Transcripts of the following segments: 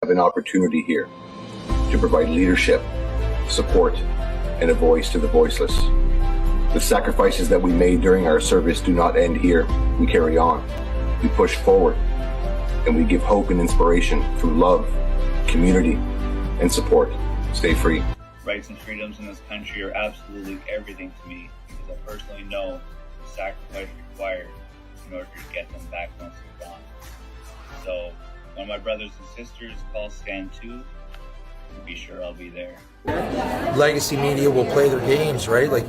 have an opportunity here to provide leadership, support, and a voice to the voiceless. The sacrifices that we made during our service do not end here. We carry on. We push forward, and we give hope and inspiration through love, community, and support. Stay free. Rights and freedoms in this country are absolutely everything to me, because I personally know the sacrifice required in order to get them back once they're gone. So when my brothers and sisters call Stand 2, be sure I'll be there. Legacy media will play their games, right? Like,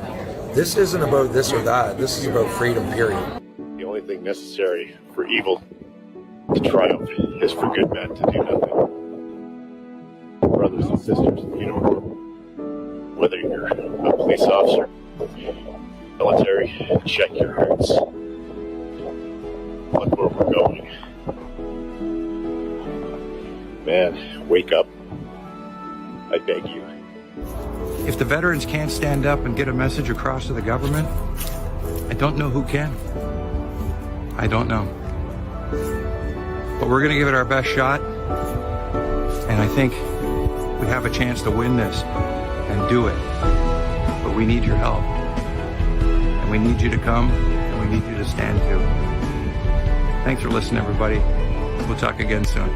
this isn't about this or that. This is about freedom, period. The only thing necessary for evil to triumph is for good men to do nothing. Brothers and sisters in the uniform, whether you're a police officer, military, check your hearts. Look where we're going. Man, wake up. I beg you. If the veterans can't stand up and get a message across to the government, I don't know who can. I don't know. But we're going to give it our best shot. And I think we have a chance to win this and do it. But we need your help. And we need you to come, and we need you to stand too. Thanks for listening, everybody. We'll talk again soon.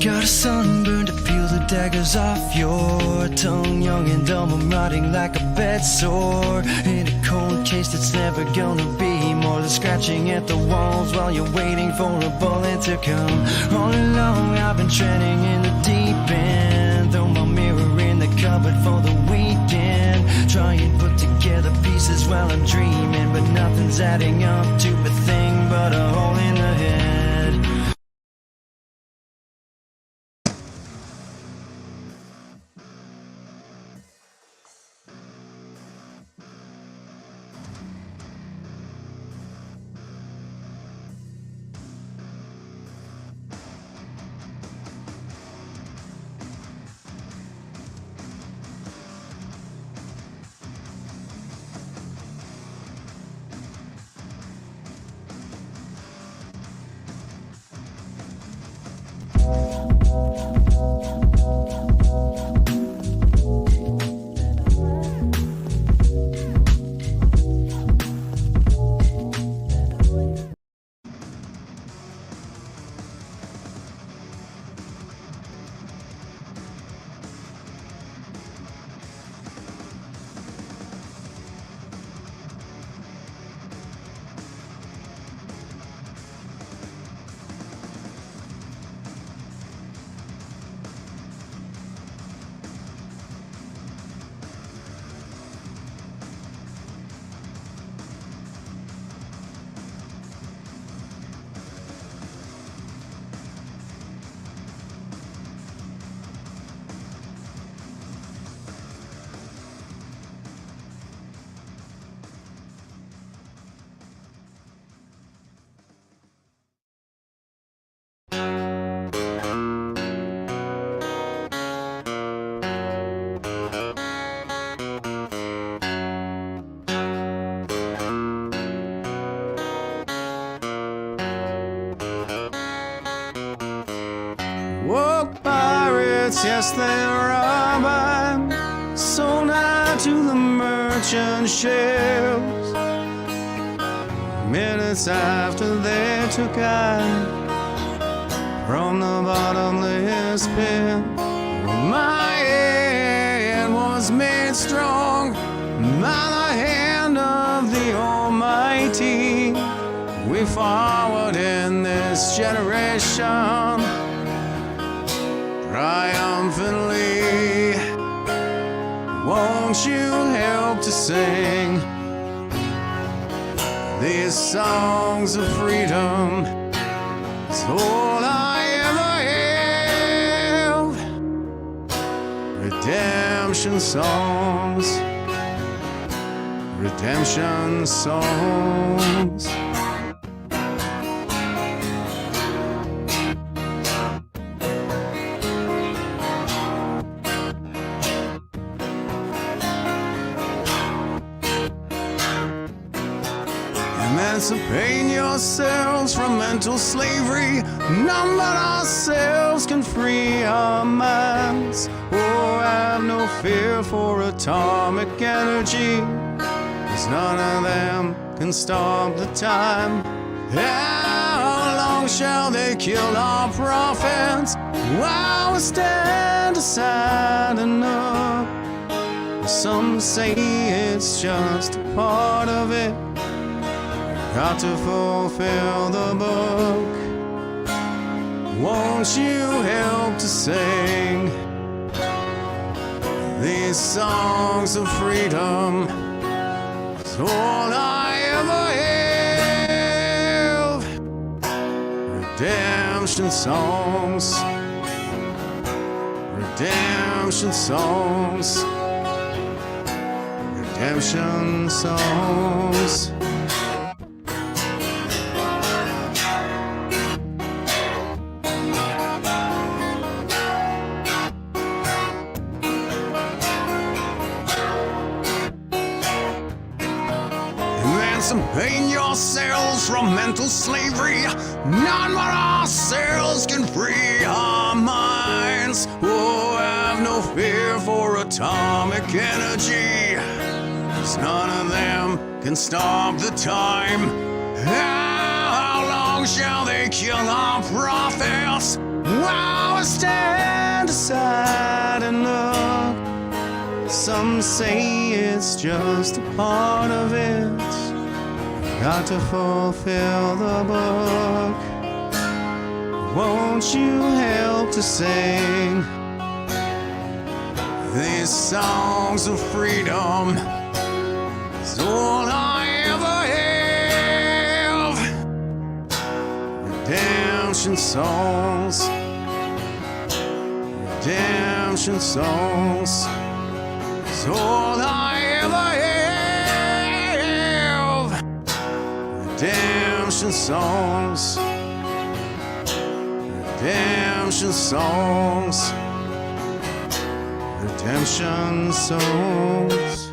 Got a sunburn to peel the daggers off your tongue. Young and dumb, I'm rotting like a bed sore in a cold case that's never gonna be more than scratching at the walls while you're waiting for a bullet to come. All along I've been treading in the deep end, throw my mirror in the cupboard for the weekend. Try and put together pieces while I'm dreaming, but nothing's adding up to a thing but a hole in the head. Woke pirates, yes, they robbed, sold out to the merchant ships. Minutes after they took out from the bottomless pit, my head was made strong by the hand of the Almighty. We forward in this generation triumphantly. Won't you help to sing these songs of freedom? It's all I ever have. Redemption songs, redemption songs. Emancipate yourselves from mental slavery. None but ourselves can free our minds. Oh, have no fear for atomic energy, 'cause none of them can stop the time. How long shall they kill our prophets while we stand aside and look? Some say it's just a part of it. Got to fulfill the book. Won't you help to sing these songs of freedom? It's all I ever have. Redemption songs, redemption songs, redemption songs. Emancipate yourselves from mental slavery. None but ourselves can free our minds. Oh, have no fear for atomic energy, 'cause none of them can stop the time. How long shall they kill our prophets while we stand aside and look? Some say it's just a part of it. Got to fulfill the book. Won't you help to sing these songs of freedom? It's all I ever have. Redemption songs, redemption songs. It's all I ever have. Redemption songs, redemption songs, redemption songs.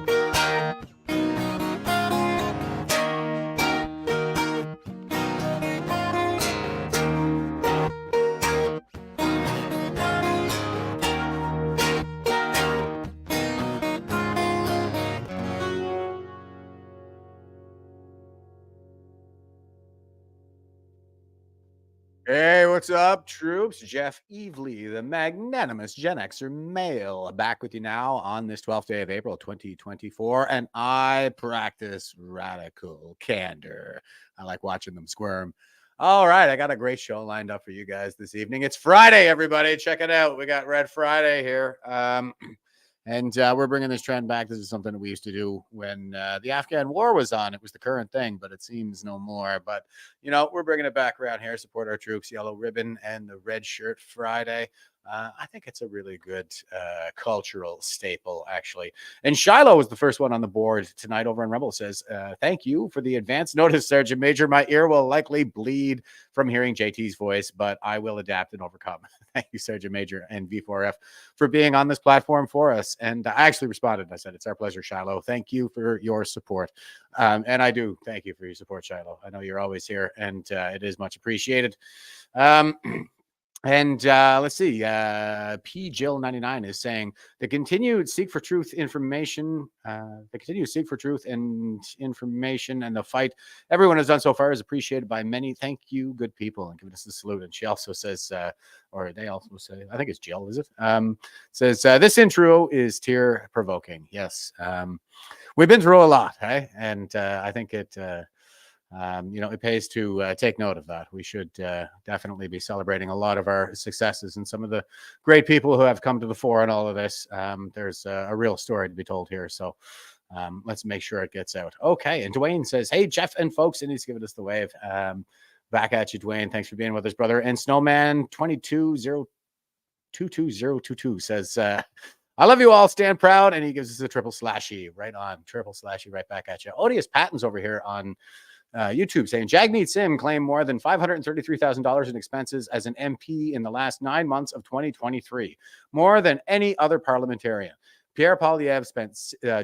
Hey, what's up, troops? Jeff Evely, the Magnanimous GenX'er Male, back with you now on this 12th day of April, 2024, and I practice radical candor. I like watching them squirm. All right, I got a great show lined up for you guys this evening. It's Friday, everybody. Check it out. We got Red Friday here. And we're bringing this trend back. This is something that we used to do when the Afghan war was on. It was the current thing, but it seems no more. But, you know, we're bringing it back around here. Support our troops, Yellow Ribbon and the Red Shirt Friday. I think it's a really good cultural staple, actually. And Shiloh was the first one on the board tonight over in Rebel. Says, thank you for the advance notice, Sergeant Major. My ear will likely bleed from hearing JT's voice, but I will adapt and overcome. Thank you, Sergeant Major and V4F, for being on this platform for us. And I actually responded. I said, it's our pleasure, Shiloh. Thank you for your support. And I do thank you for your support, Shiloh. I know you're always here, and it is much appreciated. And let's see. P Jill 99 is saying the continued seek for truth information, and information, and the fight everyone has done so far is appreciated by many. Thank you, good people, and giving us a salute. And she also says, or they also say, I think it's Jill, is it? Says this intro is tear provoking. Yes, we've been through a lot, hey, and I think it. It pays to take note of that. We should definitely be celebrating a lot of our successes and some of the great people who have come to the fore in all of this. There's a real story to be told here. So let's make sure it gets out. Okay. And Dwayne says, hey, Jeff and folks, and he's giving us the wave. Back at you, Dwayne. Thanks for being with us, brother. And Snowman 22022 says, I love you all. Stand proud. And he gives us a triple slashy. Right on. Triple slashy right back at you. Odious Patton's over here on YouTube saying Jagmeet Singh claimed more than $533,000 in expenses as an MP in the last 9 months of 2023, more than any other parliamentarian. Pierre Poilievre spent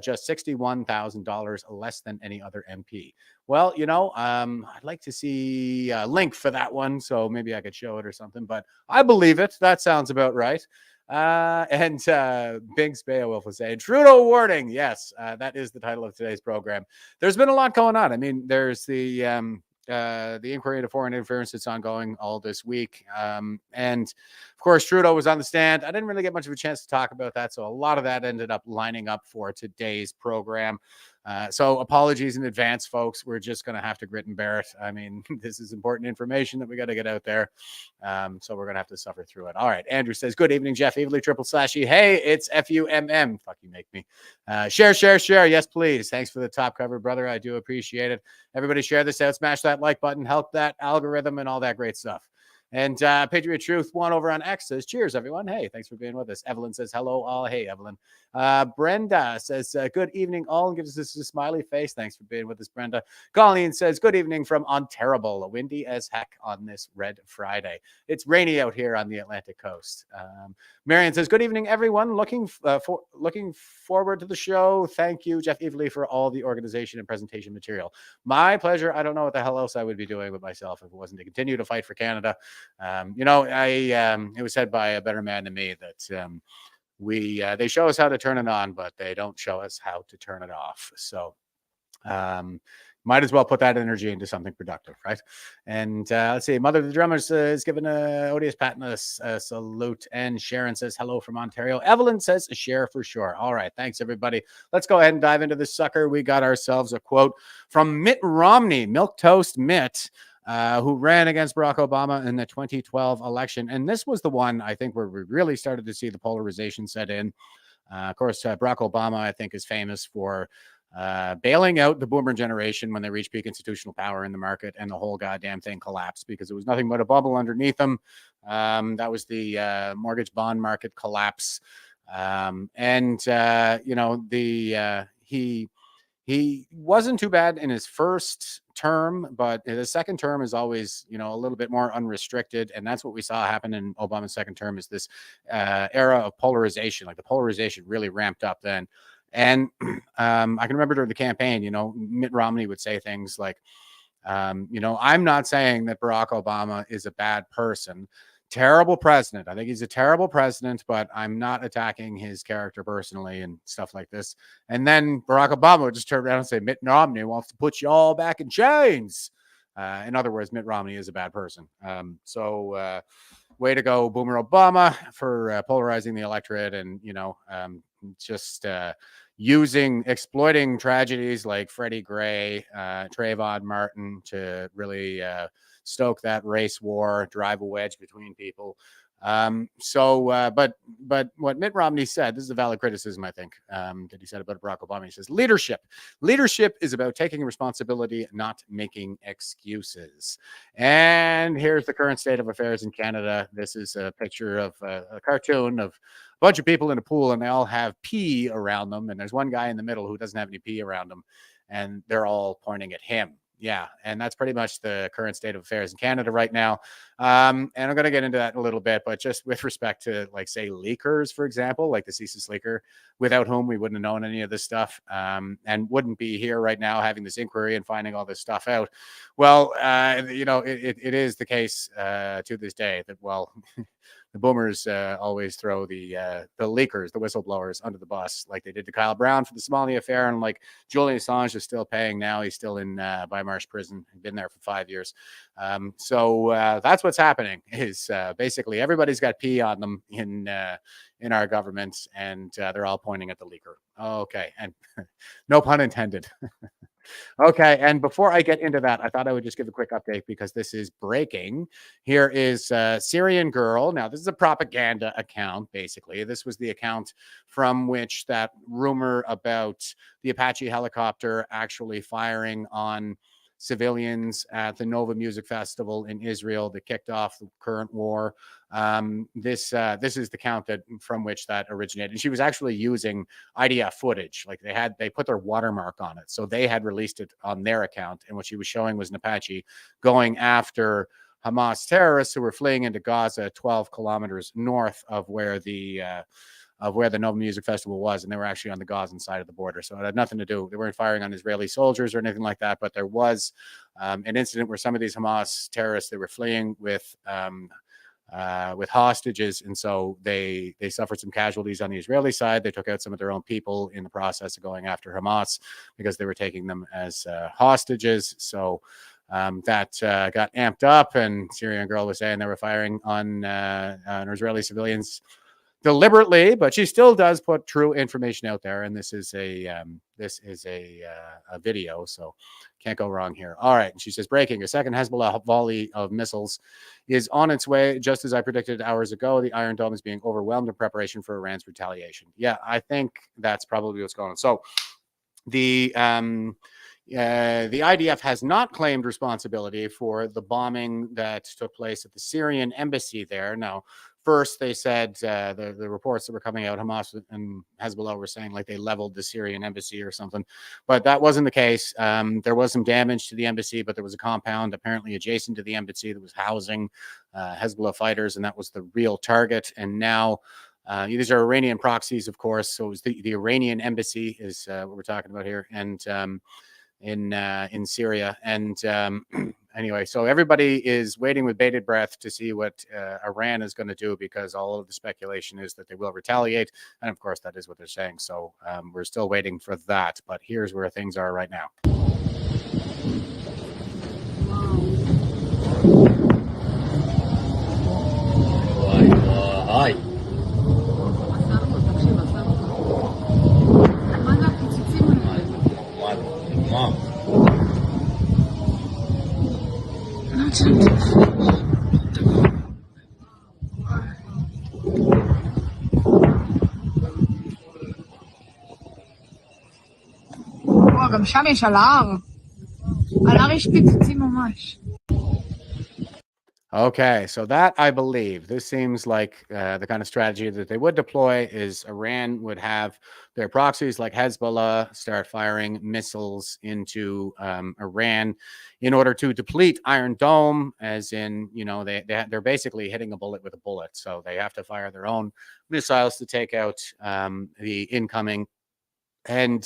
just $61,000 less than any other MP. Well, I'd like to see a link for that one, so maybe I could show it or something, but I believe it. That sounds about right. And Big Speowolf was saying, Trudeau Warning. Yes, that is the title of today's program. There's been a lot going on. I mean, there's the inquiry into foreign interference that's ongoing all this week. And of course, Trudeau was on the stand. I didn't really get much of a chance to talk about that. So a lot of that ended up lining up for today's program. So apologies in advance, folks. We're just going to have to grit and bear it. I mean, this is important information that we got to get out there. So we're going to have to suffer through it. All right. Andrew says, good evening, Jeff Evilly, triple slashy. Hey, it's FUMM. Fuck you, make me. Share. Yes, please. Thanks for the top cover, brother. I do appreciate it. Everybody share this out. Smash that like button. Help that algorithm and all that great stuff. And Patriot Truth 1 over on X says, cheers, everyone. Hey, thanks for being with us. Evelyn says, hello, all. Hey, Evelyn. Brenda says, good evening, all, and gives us a smiley face. Thanks for being with us, Brenda. Colleen says, good evening from Ontario. Windy as heck on this Red Friday. It's rainy out here on the Atlantic coast. Marion says, good evening, everyone. Looking forward to the show. Thank you, Jeff Evilly, for all the organization and presentation material. My pleasure. I don't know what the hell else I would be doing with myself if it wasn't to continue to fight for Canada. It was said by a better man than me that they show us how to turn it on, but they don't show us how to turn it off. So might as well put that energy into something productive, right? And let's see, Mother of the Drummers is giving Odious Patton a salute, and Sharon says hello from Ontario. Evelyn says a share for sure. All right, thanks everybody. Let's go ahead and dive into this sucker. We got ourselves a quote from Mitt Romney, Milquetoast Mitt, who ran against Barack Obama in the 2012 election. And this was the one, I think, where we really started to see the polarization set in. Of course, Barack Obama, I think, is famous for bailing out the boomer generation when they reached peak institutional power in the market, and the whole goddamn thing collapsed because it was nothing but a bubble underneath them. That was the mortgage bond market collapse. He wasn't too bad in his first term, but the second term is always, a little bit more unrestricted. And that's what we saw happen in Obama's second term, is this era of polarization. Like, the polarization really ramped up then. And I can remember during the campaign, Mitt Romney would say things like, I'm not saying that Barack Obama is a bad person. Terrible president. I think he's a terrible president, but I'm not attacking his character personally and stuff like this. And then Barack Obama would just turn around and say, Mitt Romney wants to put you all back in chains. In other words, Mitt Romney is a bad person. Way to go, Boomer Obama, for polarizing the electorate and, exploiting tragedies like Freddie Gray, Trayvon Martin to really stoke that race war, drive a wedge between people. But what Mitt Romney said, this is a valid criticism, I think, that he said about Barack Obama. He says, leadership is about taking responsibility, not making excuses. And here's the current state of affairs in Canada. This is a picture of a cartoon of a bunch of people in a pool, and they all have pee around them. And there's one guy in the middle who doesn't have any pee around him, and they're all pointing at him. Yeah, and that's pretty much the current state of affairs in Canada right now. And I'm going to get into that in a little bit, but just with respect to, like, say, leakers, for example, like the CSIS leaker, without whom we wouldn't have known any of this stuff, and wouldn't be here right now having this inquiry and finding all this stuff out. Well, it is the case to this day that, well, the boomers always throw the leakers, the whistleblowers, under the bus, like they did to Kyle Brown for the Somalia affair, and like Julian Assange is still paying now. He's still in Weimar prison. He's been there for 5 years. So that's what's happening. Is basically everybody's got pee on them in our government, and they're all pointing at the leaker. Okay, and no pun intended. Okay, and before I get into that, I thought I would just give a quick update because this is breaking. Here is Syrian Girl. Now, this is a propaganda account, basically. This was the account from which that rumor about the Apache helicopter actually firing on civilians at the Nova Music Festival in Israel that kicked off the current war. This is the count that from which that originated. And she was actually using IDF footage. Like they put their watermark on it. So they had released it on their account. And what she was showing was an Apache going after Hamas terrorists who were fleeing into Gaza 12 kilometers north of where the Nova Music Festival was, and they were actually on the Gazan side of the border. So it had nothing to do. They weren't firing on Israeli soldiers or anything like that, but there was an incident where some of these Hamas terrorists, they were fleeing with hostages, and so they suffered some casualties on the Israeli side. They took out some of their own people in the process of going after Hamas because they were taking them as hostages. So that got amped up, and Syrian Girl was saying they were firing on Israeli civilians deliberately, but she still does put true information out there, and this is a video, so can't go wrong here. All right, and she says, breaking: a second Hezbollah volley of missiles is on its way, just as I predicted hours ago. The Iron Dome is being overwhelmed in preparation for Iran's retaliation. Yeah, I think that's probably what's going on. So the IDF has not claimed responsibility for the bombing that took place at the Syrian embassy there. Now, first, they said the reports that were coming out, Hamas and Hezbollah were saying like they leveled the Syrian embassy or something, but that wasn't the case. There was some damage to the embassy, but there was a compound apparently adjacent to the embassy that was housing Hezbollah fighters, and that was the real target. And now these are Iranian proxies, of course. So it was the Iranian embassy is what we're talking about here, and in Syria. And anyway, so everybody is waiting with bated breath to see what Iran is going to do, because all of the speculation is that they will retaliate. And of course, that is what they're saying. So we're still waiting for that. But here's where things are right now. גם שם יש על ההר. על ההר יש פיצוצים ממש. Okay, so that, I believe, this seems like the kind of strategy that they would deploy is Iran would have their proxies like Hezbollah start firing missiles into Iran in order to deplete Iron Dome, as in, you know, they're basically hitting a bullet with a bullet. So they have to fire their own missiles to take out the incoming. And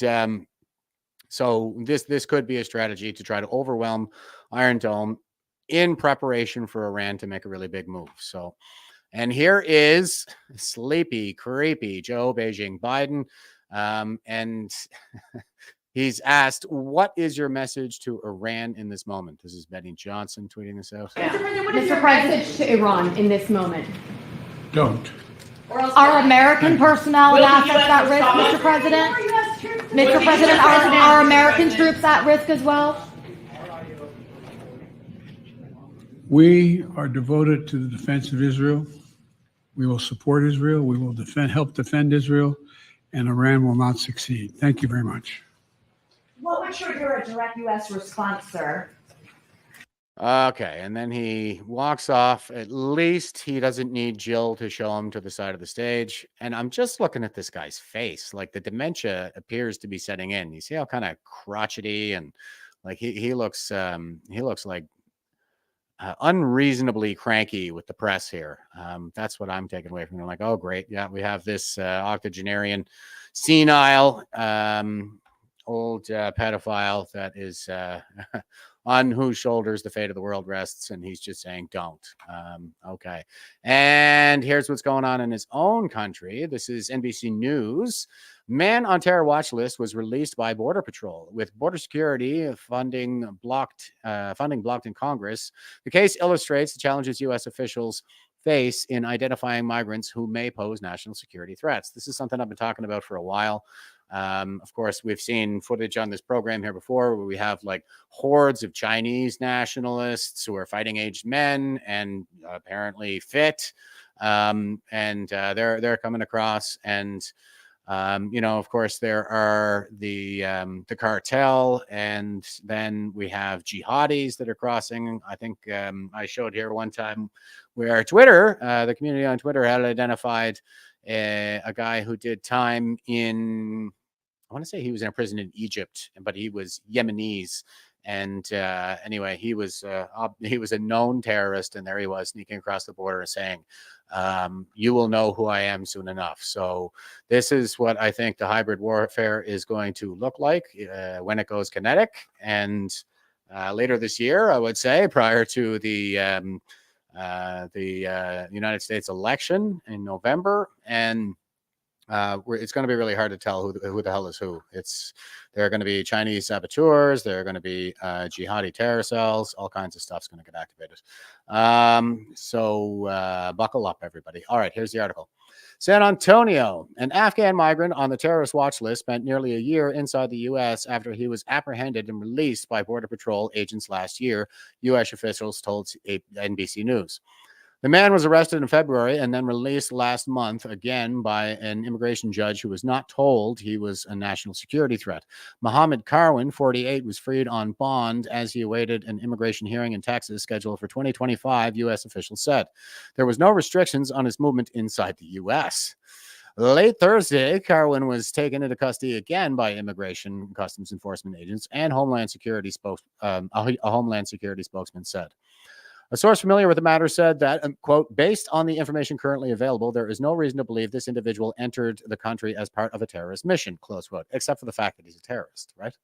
so this could be a strategy to try to overwhelm Iron Dome in preparation for Iran to make a really big move. So, and here is sleepy, creepy Joe Beijing Biden. And he's asked, what is your message to Iran in this moment? This is Benny Johnson tweeting this out. Yeah. Mr. President, to Iran in this moment. Don't. Are American personnel and assets at risk, Mr. President? Mr. President, are American troops at risk as well? We are devoted to the defense of Israel. We will support Israel. We will help defend Israel, and Iran will not succeed. Thank you very much. What would trigger a direct U.S. response, sir? Okay, and then he walks off. At least he doesn't need Jill to show him to the side of the stage. And I'm just looking at this guy's face. Like, the dementia appears to be setting in. You see how kind of crotchety and like he looks like unreasonably cranky with the press here. That's what I'm taking away from them. Like, oh, great. Yeah, we have this octogenarian, senile, old pedophile that is on whose shoulders the fate of the world rests. And he's just saying, don't. Okay. And here's what's going on in his own country. This is NBC News. Man on terror watch list was released by Border Patrol with border security funding blocked in Congress. The case illustrates the challenges U.S. officials face in identifying migrants who may pose national security threats. This is something I've been talking about for a while. Of course, we've seen footage on this program here before where we have like hordes of Chinese nationalists who are fighting aged men and apparently fit. They're coming across, and of course, there are the cartel, and then we have jihadis that are crossing. I think I showed here one time where Twitter, the community on Twitter, had identified a guy who did time in, I want to say he was in a prison in Egypt, but he was Yemenis. And anyway, he was a known terrorist, and there he was sneaking across the border and saying, you will know who I am soon enough. So this is what I think the hybrid warfare is going to look like when it goes kinetic. And later this year, I would say, prior to the United States election in November. And it's going to be really hard to tell who the hell is who. There are going to be Chinese saboteurs. There are going to be jihadi terror cells. All kinds of stuff's going to get activated. So buckle up, everybody. All right, here's the article. San Antonio, an Afghan migrant on the terrorist watch list, spent nearly a year inside the U.S. after he was apprehended and released by Border Patrol agents last year, U.S. officials told NBC News. The man was arrested in February and then released last month again by an immigration judge who was not told he was a national security threat. Mohammed Karwan, 48, was freed on bond as he awaited an immigration hearing in Texas scheduled for 2025, U.S. officials said. There was no restrictions on his movement inside the U.S. Late Thursday, Karwan was taken into custody again by Immigration Customs Enforcement agents and Homeland Security a Homeland Security spokesman said. A source familiar with the matter said that, quote, based on the information currently available, there is no reason to believe this individual entered the country as part of a terrorist mission, close quote, except for the fact that he's a terrorist, right?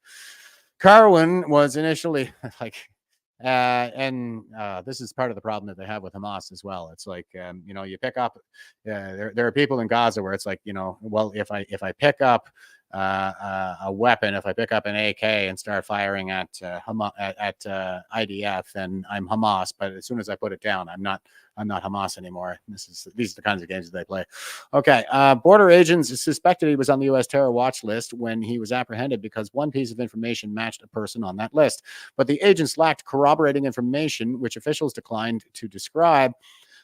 Karwan was initially like, this is part of the problem that they have with Hamas as well. It's like, you pick up, there are people in Gaza where it's like, well, if I pick up a weapon, if I pick up an AK and start firing at IDF, then I'm Hamas. But as soon as I put it down, I'm not Hamas anymore. These are the kinds of games that they play. Okay, border agents suspected he was on the U.S. terror watch list when he was apprehended because one piece of information matched a person on that list, but the agents lacked corroborating information, which officials declined to describe,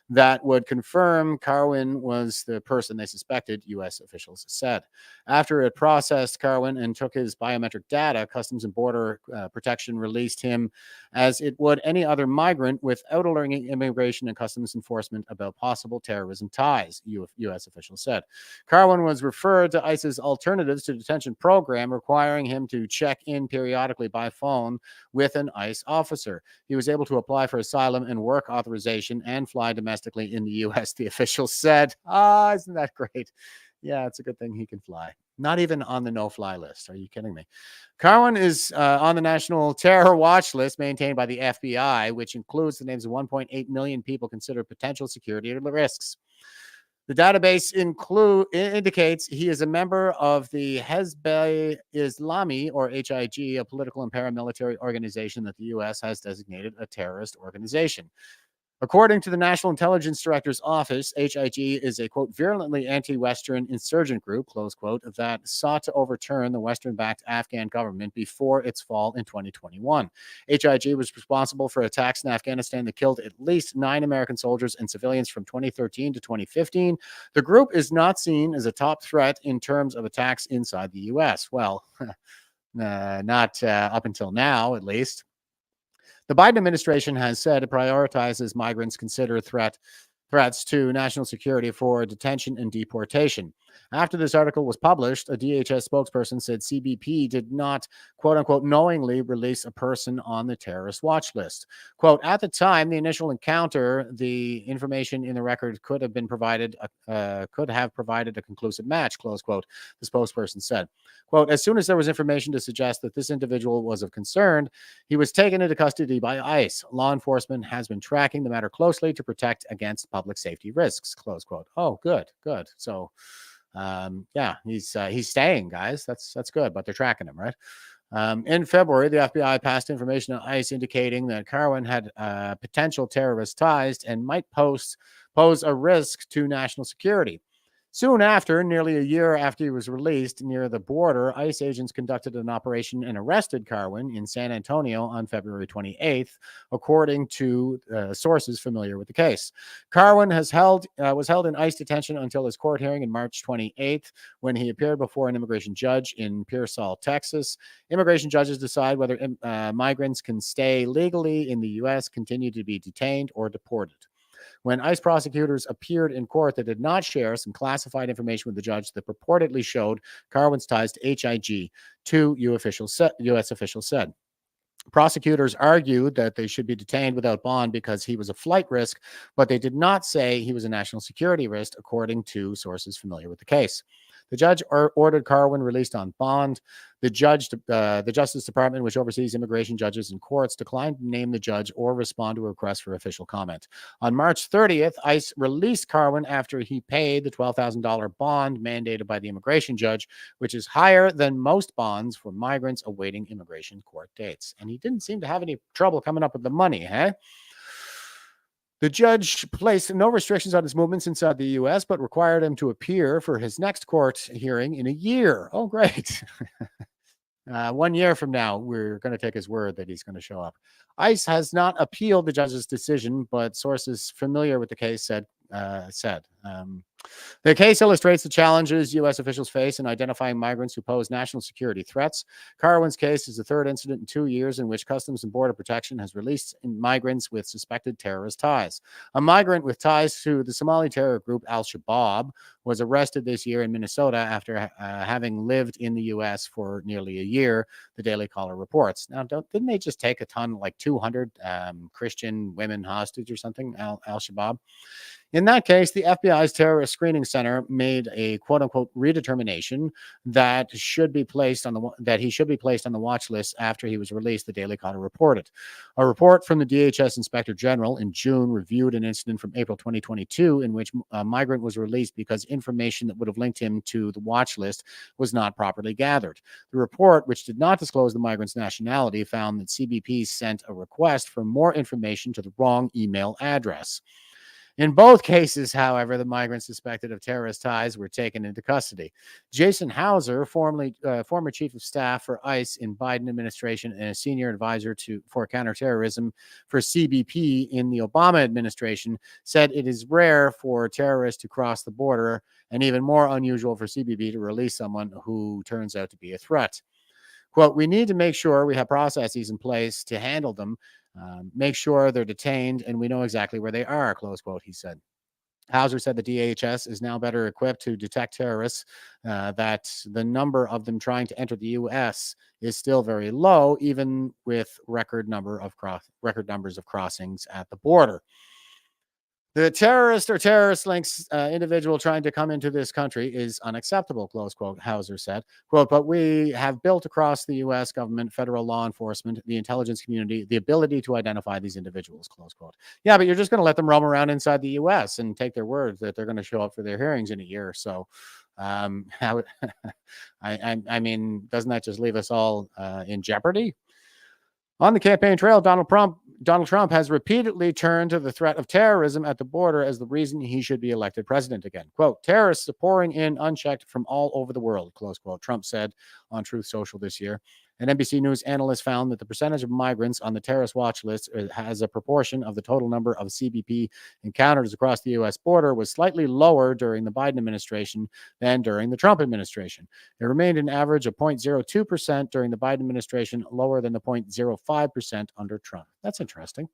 that would confirm Karwan was the person they suspected, U.S. officials said. After it processed Karwan and took his biometric data, Customs and Border Protection released him as it would any other migrant without alerting Immigration and Customs Enforcement about possible terrorism ties, U.S. officials said. Karwan was referred to ICE's Alternatives to Detention program, requiring him to check in periodically by phone with an ICE officer. He was able to apply for asylum and work authorization and fly domestically in the U.S., the officials said. Isn't that great? Yeah, it's a good thing he can fly. Not even on the no-fly list. Are you kidding me? Karwan is on the National Terror Watch List maintained by the FBI, which includes the names of 1.8 million people considered potential security risks. The database indicates he is a member of the Hezb Islami, or HIG, a political and paramilitary organization that the U.S. has designated a terrorist organization. According to the National Intelligence Director's Office, HIG is a, quote, virulently anti-Western insurgent group, close quote, that sought to overturn the Western-backed Afghan government before its fall in 2021. HIG was responsible for attacks in Afghanistan that killed at least 9 American soldiers and civilians from 2013 to 2015. The group is not seen as a top threat in terms of attacks inside the U.S. Well, not up until now, at least. The Biden administration has said it prioritizes migrants considered threats to national security for detention and deportation. After this article was published, a DHS spokesperson said CBP did not, quote unquote, knowingly release a person on the terrorist watch list. Quote, at the time, the initial encounter, the information in the record could have provided a conclusive match, close quote, the spokesperson said. Quote, as soon as there was information to suggest that this individual was of concern, he was taken into custody by ICE. Law enforcement has been tracking the matter closely to protect against public safety risks, close quote. Oh, good. So, yeah, he's staying, guys. That's good, but they're tracking him, right? In February, the FBI passed information to ICE indicating that Carwin had potential terrorist ties and might pose a risk to national security. Soon after, nearly a year after he was released near the border, ICE agents conducted an operation and arrested Carwin in San Antonio on February 28th, according to sources familiar with the case. Carwin was held in ICE detention until his court hearing in March 28th, when he appeared before an immigration judge in Pearsall, Texas. Immigration judges decide whether migrants can stay legally in the U.S., continue to be detained, or deported. When ICE prosecutors appeared in court, they did not share some classified information with the judge that purportedly showed Carwin's ties to HIG, two U.S. officials said. Prosecutors argued that they should be detained without bond because he was a flight risk, but they did not say he was a national security risk, according to sources familiar with the case. The judge ordered Carwin released on bond. The Justice Department, which oversees immigration judges and courts, declined to name the judge or respond to a request for official comment. On March 30th, ICE released Carwin after he paid the $12,000 bond mandated by the immigration judge, which is higher than most bonds for migrants awaiting immigration court dates. And he didn't seem to have any trouble coming up with the money, huh? The judge placed no restrictions on his movements inside the U.S., but required him to appear for his next court hearing in a year. Oh, great. 1 year from now, we're going to take his word that he's going to show up. ICE has not appealed the judge's decision, but sources familiar with the case said. The case illustrates the challenges U.S. officials face in identifying migrants who pose national security threats. Carwin's case is the third incident in 2 years in which Customs and Border Protection has released migrants with suspected terrorist ties. A migrant with ties to the Somali terror group Al-Shabaab was arrested this year in Minnesota after having lived in the U.S. for nearly a year, the Daily Caller reports. Now, didn't they just take a ton, like 200 Christian women hostage or something, Al-Shabaab? In that case, the FBI's Terrorist Screening Center made a quote-unquote redetermination that he should be placed on the watch list after he was released, the Daily Caller reported. A report from the DHS Inspector General in June reviewed an incident from April 2022 in which a migrant was released because information that would have linked him to the watch list was not properly gathered. The report, which did not disclose the migrant's nationality, found that CBP sent a request for more information to the wrong email address. In both cases, however, the migrants suspected of terrorist ties were taken into custody. Jason Hauser, former chief of staff for ICE in Biden administration and a senior advisor for counterterrorism for CBP in the Obama administration, said it is rare for terrorists to cross the border and even more unusual for CBP to release someone who turns out to be a threat. Quote, we need to make sure we have processes in place to handle them, make sure they're detained, and we know exactly where they are, close quote, he said. Hauser said the DHS is now better equipped to detect terrorists, that the number of them trying to enter the U.S. is still very low, even with record numbers of crossings at the border. The terrorist or terrorist links individual trying to come into this country is unacceptable, close quote, Hauser said. Quote, but we have built across the U.S. government, federal law enforcement, the intelligence community, the ability to identify these individuals, close quote. Yeah, but you're just going to let them roam around inside the U.S. and take their word that they're going to show up for their hearings in a year. So, I mean, doesn't that just leave us all in jeopardy? On the campaign trail, Donald Trump has repeatedly turned to the threat of terrorism at the border as the reason he should be elected president again. Quote, terrorists are pouring in unchecked from all over the world, close quote, Trump said on Truth Social this year. An NBC News analyst found that the percentage of migrants on the terrorist watch list has a proportion of the total number of CBP encounters across the U.S. border was slightly lower during the Biden administration than during the Trump administration. It remained an average of 0.02% during the Biden administration, lower than the 0.05% under Trump. That's interesting.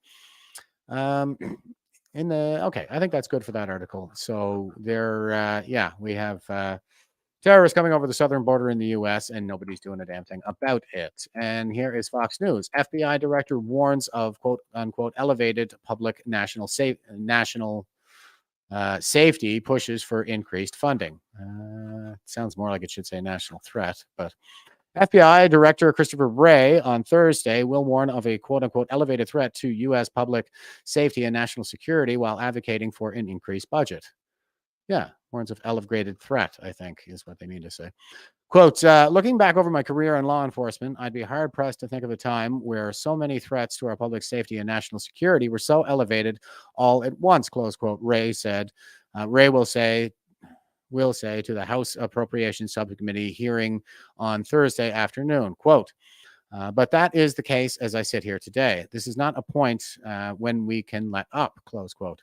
okay, I think that's good for that article. So there, we have terrorists coming over the southern border in the U.S. and nobody's doing a damn thing about it. And here is Fox News. FBI director warns of quote unquote elevated public national safety pushes for increased funding. Sounds more like it should say national threat, but FBI Director Christopher Wray on Thursday will warn of a quote unquote elevated threat to U.S. public safety and national security while advocating for an increased budget. Yeah, warns of elevated threat, I think, is what they mean to say. Quote, looking back over my career in law enforcement, I'd be hard pressed to think of a time where so many threats to our public safety and national security were so elevated all at once, close quote, Wray said. Wray will say to the House Appropriations Subcommittee hearing on Thursday afternoon, quote, but that is the case as I sit here today. This is not a point when we can let up, close quote.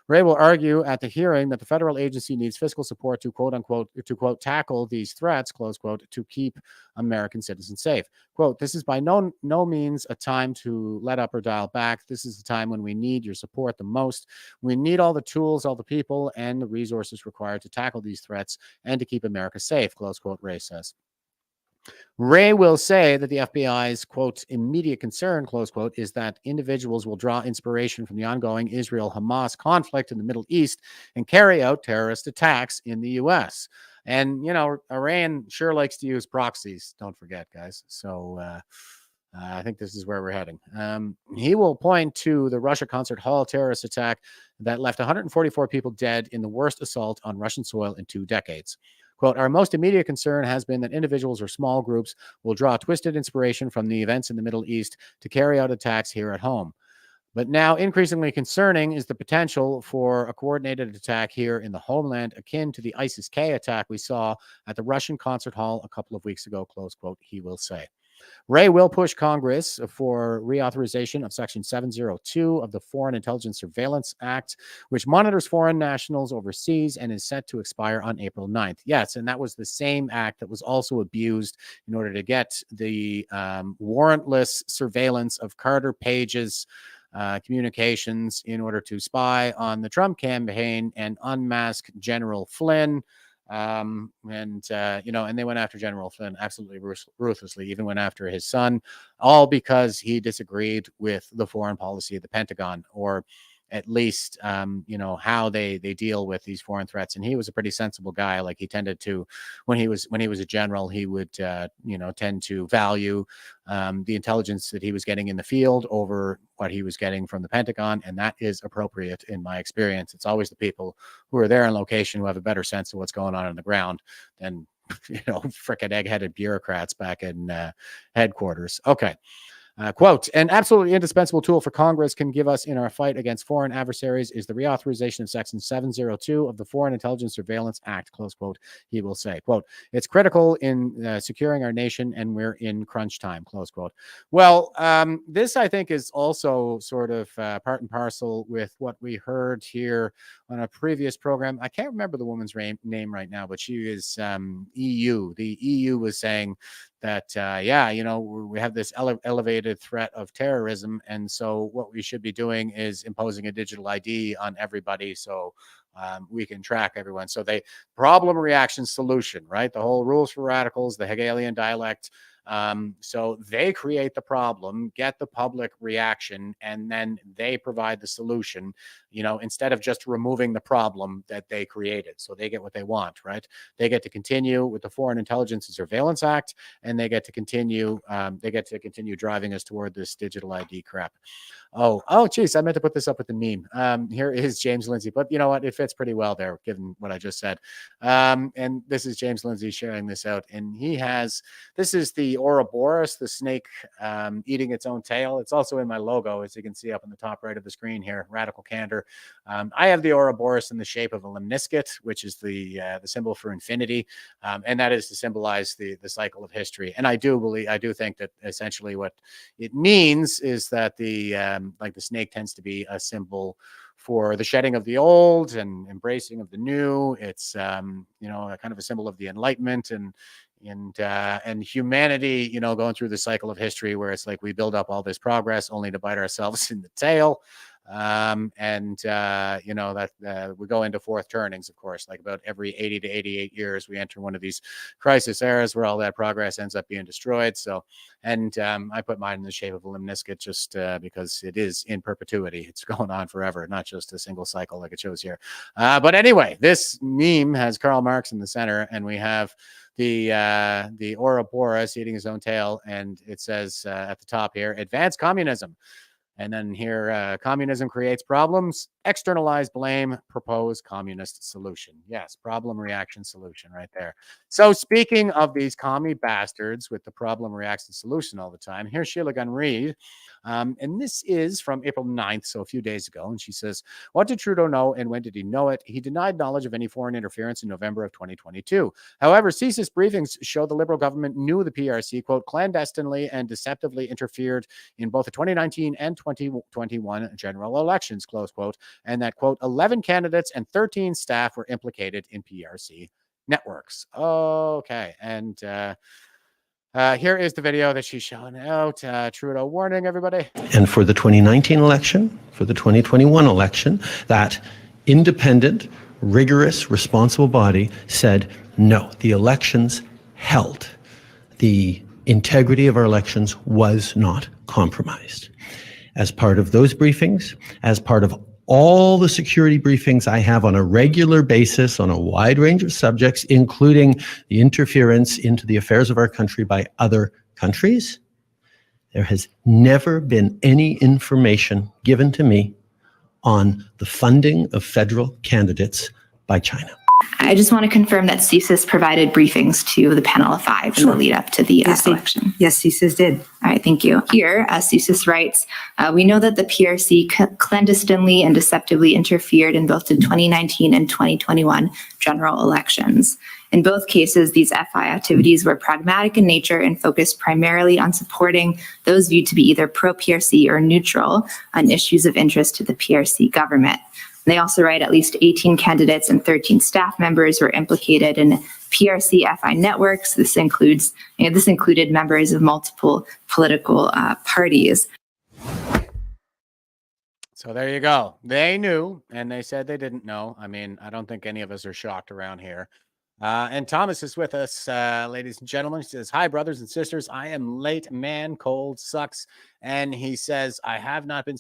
Wray will argue at the hearing that the federal agency needs fiscal support to quote unquote, to quote, tackle these threats, close quote, to keep American citizens safe. Quote, this is by no means a time to let up or dial back. This is the time when we need your support the most. We need all the tools, all the people, and the resources required to tackle these threats and to keep America safe, close quote, Wray says. Wray will say that the FBI's, quote, immediate concern, close quote, is that individuals will draw inspiration from the ongoing Israel-Hamas conflict in the Middle East and carry out terrorist attacks in the U.S. And, you know, Iran sure likes to use proxies, don't forget, guys. So I think this is where we're heading. He will point to the Russia concert hall terrorist attack that left 144 people dead in the worst assault on Russian soil in 2 decades. Quote, our most immediate concern has been that individuals or small groups will draw twisted inspiration from the events in the Middle East to carry out attacks here at home. But now increasingly concerning is the potential for a coordinated attack here in the homeland akin to the ISIS-K attack we saw at the Russian concert hall a couple of weeks ago, close quote, he will say. Wray will push Congress for reauthorization of Section 702 of the Foreign Intelligence Surveillance Act, which monitors foreign nationals overseas and is set to expire on April 9th. Yes, and that was the same act that was also abused in order to get the warrantless surveillance of Carter Page's communications in order to spy on the Trump campaign and unmask General Flynn. And they went after General Flynn absolutely ruthlessly, even went after his son, all because he disagreed with the foreign policy of the Pentagon, or at least, how they deal with these foreign threats. And he was a pretty sensible guy. Like, he tended to, when he was a general, he would, tend to value the intelligence that he was getting in the field over what he was getting from the Pentagon. And that is appropriate in my experience. It's always the people who are there in location who have a better sense of what's going on the ground than, frickin' egg-headed bureaucrats back in headquarters. Okay. Quote, an absolutely indispensable tool for Congress can give us in our fight against foreign adversaries is the reauthorization of Section 702 of the Foreign Intelligence Surveillance Act, close quote, he will say. Quote, it's critical in securing our nation and we're in crunch time, close quote. Well, this, I think, is also sort of part and parcel with what we heard here on a previous program. I can't remember the woman's name right now, but she is EU. The EU was saying that, we have this elevated threat of terrorism. And so what we should be doing is imposing a digital ID on everybody so we can track everyone. So problem, reaction, solution, right? The whole rules for radicals, the Hegelian dialect. So they create the problem, get the public reaction, and then they provide the solution, instead of just removing the problem that they created. So they get what they want, right? They get to continue with the Foreign Intelligence and Surveillance Act, and they get to continue driving us toward this digital ID crap. Oh, geez, I meant to put this up with the meme. Here is James Lindsay, but you know what? It fits pretty well there, given what I just said. And this is James Lindsay sharing this out, and this is the Ouroboros, the snake eating its own tail. It's also in my logo, as you can see up in the top right of the screen here, Radical Candor. I have the Ouroboros in the shape of a lemniscate, which is the symbol for infinity, and that is to symbolize the cycle of history. And I do think that essentially what it means is that the snake tends to be a symbol for the shedding of the old and embracing of the new. It's a kind of a symbol of the Enlightenment and humanity, going through the cycle of history where it's like we build up all this progress only to bite ourselves in the tail. You know, that we go into fourth turnings, of course, like about every 80 to 88 years, we enter one of these crisis eras where all that progress ends up being destroyed. So, I put mine in the shape of a limniscate just because it is in perpetuity. It's going on forever, not just a single cycle like it shows here. But anyway, this meme has Karl Marx in the center, and we have the Ouroboros eating his own tail, and it says at the top here, advanced communism. And then here, communism creates problems, externalize blame, propose communist solution. Yes, problem, reaction, solution right there. So speaking of these commie bastards with the problem, reaction, solution all the time, here's Sheila Gunn Reid. And this is from April 9th, so a few days ago. And she says, what did Trudeau know and when did he know it? He denied knowledge of any foreign interference in November of 2022. However, CSIS briefings show the Liberal government knew the PRC, quote, clandestinely and deceptively interfered in both the 2019 and 2021 general elections, close quote, and that, quote, 11 candidates and 13 staff were implicated in PRC networks. Okay. And here is the video that she's showing out. Trudeau warning, everybody. And for the 2019 election, for the 2021 election, that independent, rigorous, responsible body said, no, the elections held. The integrity of our elections was not compromised. As part of those briefings, as part of all the security briefings I have on a regular basis on a wide range of subjects, including the interference into the affairs of our country by other countries, there has never been any information given to me on the funding of federal candidates by China. I just want to confirm that CSIS provided briefings to the panel of five in the lead up to the election. Yes, CSIS did. All right, thank you. Here, CSIS writes, we know that the PRC clandestinely and deceptively interfered in both the 2019 and 2021 general elections. In both cases, these FI activities were pragmatic in nature and focused primarily on supporting those viewed to be either pro-PRC or neutral on issues of interest to the PRC government. They also write at least 18 candidates and 13 staff members were implicated in PRC FI networks. This included members of multiple political parties. So there you go. They knew, and they said they didn't know. I mean, I don't think any of us are shocked around here. And Thomas is with us, ladies and gentlemen. He says, hi, brothers and sisters. I am late, man. Cold sucks. And he says, I have not been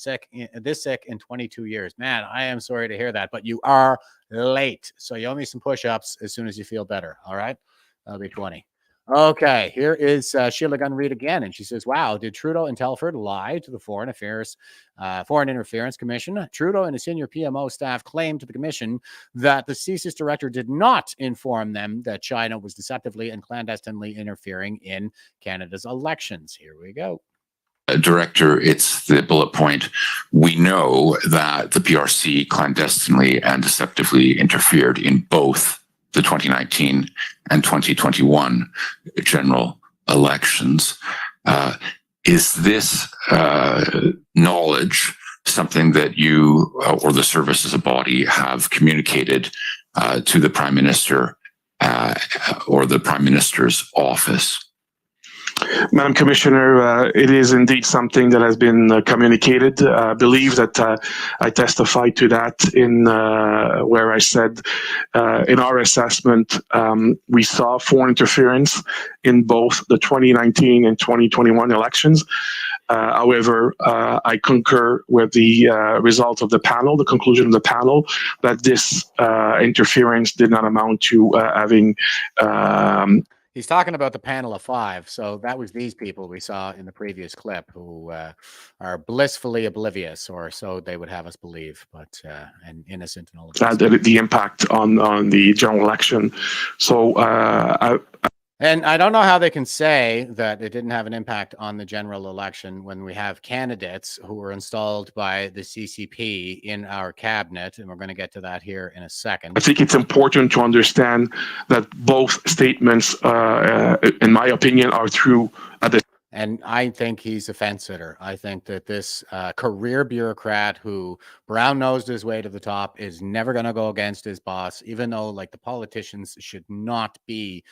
this sick in 22 years. Man, I am sorry to hear that, but you are late. So you owe me some push-ups as soon as you feel better. All right. That'll be 20. Okay, here is Sheila Gunn Reid again, and she says, wow, did Trudeau and Telford lie to the Foreign Interference Commission? Trudeau and his senior PMO staff claimed to the commission that the CSIS director did not inform them that China was deceptively and clandestinely interfering in Canada's elections. Here we go. Director, it's the bullet point. We know that the PRC clandestinely and deceptively interfered in both the 2019 and 2021 general elections. Is this knowledge something that you or the service as a body have communicated to the Prime Minister or the Prime Minister's office? Madam Commissioner, it is indeed something that has been communicated. I believe that I testified to that in where I said in our assessment, we saw foreign interference in both the 2019 and 2021 elections. However, I concur with the result of the panel, the conclusion of the panel, that this interference did not amount to having He's talking about the panel of five. So that was these people we saw in the previous clip who are blissfully oblivious, or so they would have us believe, but and innocent and all of that. The impact on the general election. So and I don't know how they can say that it didn't have an impact on the general election when we have candidates who were installed by the CCP in our cabinet, and we're going to get to that here in a second. I think it's important to understand that both statements, in my opinion, are true at the And I think he's a fence sitter. I think that this career bureaucrat who brown-nosed his way to the top is never going to go against his boss, even though, like, the politicians should not be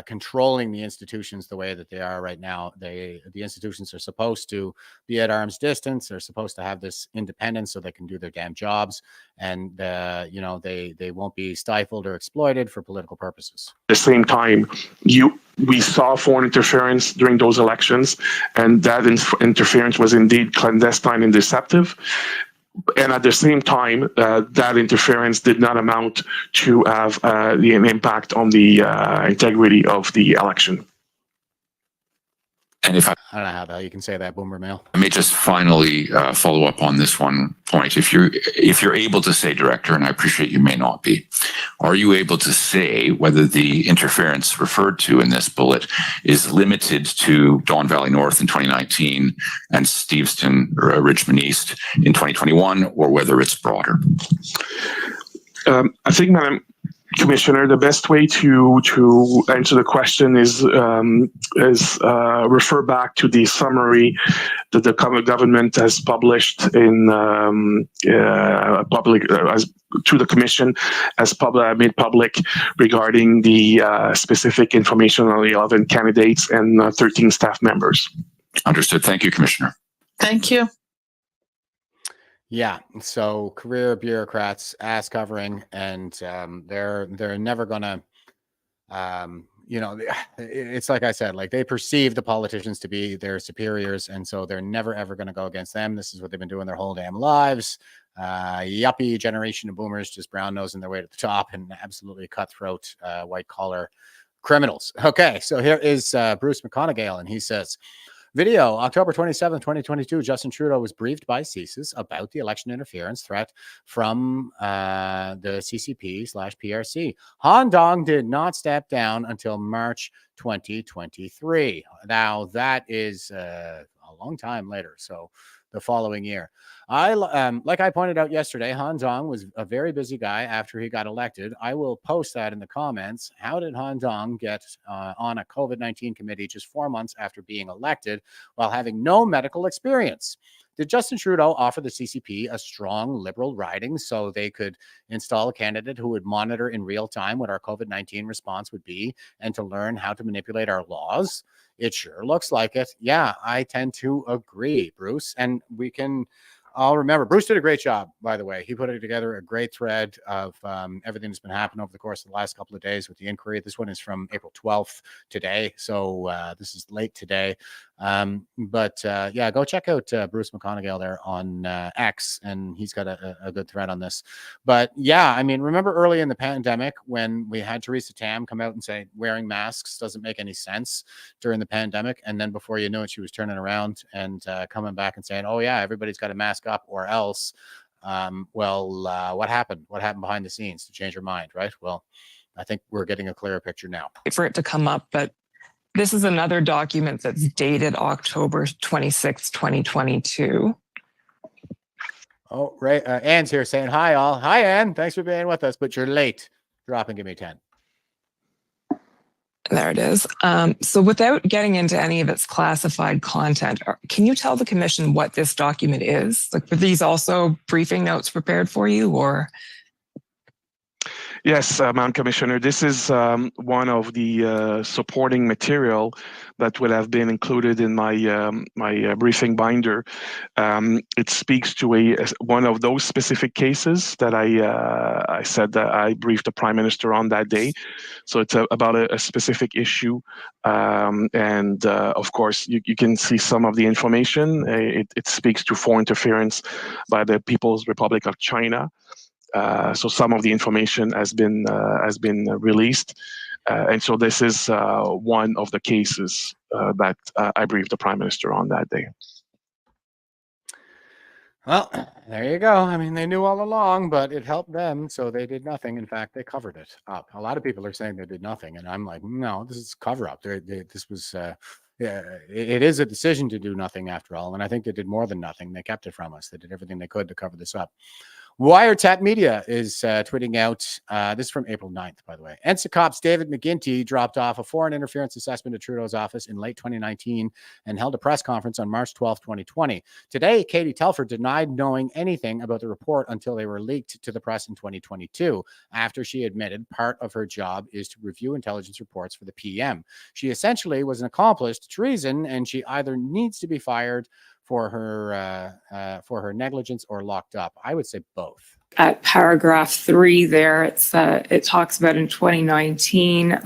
controlling the institutions the way that they are right now. The institutions are supposed to be at arm's distance. They're supposed to have this independence so they can do their damn jobs, and they won't be stifled or exploited for political purposes. At the same time, we saw foreign interference during those elections, and that interference was indeed clandestine and deceptive. And at the same time, that interference did not amount to have an impact on the integrity of the election. And if I don't know how the hell you can say that, Boomer Male. I may just finally follow up on this one point. If you're able to say, Director, and I appreciate you may not be, are you able to say whether the interference referred to in this bullet is limited to Don Valley North in 2019 and Steveston or Richmond East in 2021, or whether it's broader? I think, Madam Commissioner, the best way to answer the question is refer back to the summary that the government has published in public to the Commission as made public regarding the specific information on the 11 candidates and 13 staff members. Understood. Thank you, Commissioner. Thank you. Yeah, so career bureaucrats, ass covering, and they're never gonna, it's like I said, like they perceive the politicians to be their superiors, and so they're never ever gonna go against them. This is what they've been doing their whole damn lives. Yuppie generation of boomers just brown nosing their way to the top, and absolutely cutthroat white collar criminals. Okay, so here is Bruce McConaughey, and he says. Video, October 27, 2022, Justin Trudeau was briefed by CSIS about the election interference threat from the CCP/PRC. Han Dong did not step down until March 2023. Now, that is a long time later, so the following year. Like I pointed out yesterday, Han Dong was a very busy guy after he got elected. I will post that in the comments. How did Han Dong get on a COVID-19 committee just 4 months after being elected while having no medical experience? Did Justin Trudeau offer the CCP a strong liberal riding so they could install a candidate who would monitor in real time what our COVID-19 response would be and to learn how to manipulate our laws? It sure looks like it. Yeah, I tend to agree, Bruce. And I'll remember, Bruce did a great job, by the way. He put together a great thread of everything that's been happening over the course of the last couple of days with the inquiry. This one is from April 12th today, so this is late today. Yeah, go check out Bruce McConaughey there on X, and he's got a good thread on this. But yeah, I mean, remember early in the pandemic when we had Theresa Tam come out and say wearing masks doesn't make any sense during the pandemic, and then before you know it, she was turning around and coming back and saying, oh yeah, everybody's got to mask up or else. What happened? What happened behind the scenes to change her mind, right? Well, I think we're getting a clearer picture now. For it to come up, but this is another document that's dated October 26, 2022. Oh, right. Anne's here saying hi, all. Hi, Anne. Thanks for being with us, but you're late. Drop and give me 10. There it is. So without getting into any of its classified content, can you tell the Commission what this document is? Like, were these also briefing notes prepared for you, or? Yes, Madam Commissioner, this is one of the supporting material that would have been included in my my briefing binder. It speaks to one of those specific cases that I said that I briefed the Prime Minister on that day. So it's about a specific issue, and of course you can see some of the information. It speaks to foreign interference by the People's Republic of China. So some of the information has been released, and so this is one of the cases that I briefed the Prime Minister on that day. Well, there you go. I mean, they knew all along, but it helped them, so they did nothing. In fact, they covered it up. A lot of people are saying they did nothing, and I'm like, no, this is cover up. This was. Yeah, it is a decision to do nothing after all, and I think they did more than nothing. They kept it from us. They did everything they could to cover this up. Wiretap Media is tweeting out, this is from April 9th, by the way. NSICOP's David McGinty dropped off a foreign interference assessment at Trudeau's office in late 2019 and held a press conference on March 12, 2020. Today, Katie Telford denied knowing anything about the report until they were leaked to the press in 2022, after she admitted part of her job is to review intelligence reports for the PM. She essentially was an accomplice to treason, and she either needs to be fired for her negligence or locked up. I would say both. At paragraph 3 there, it talks about in 2019,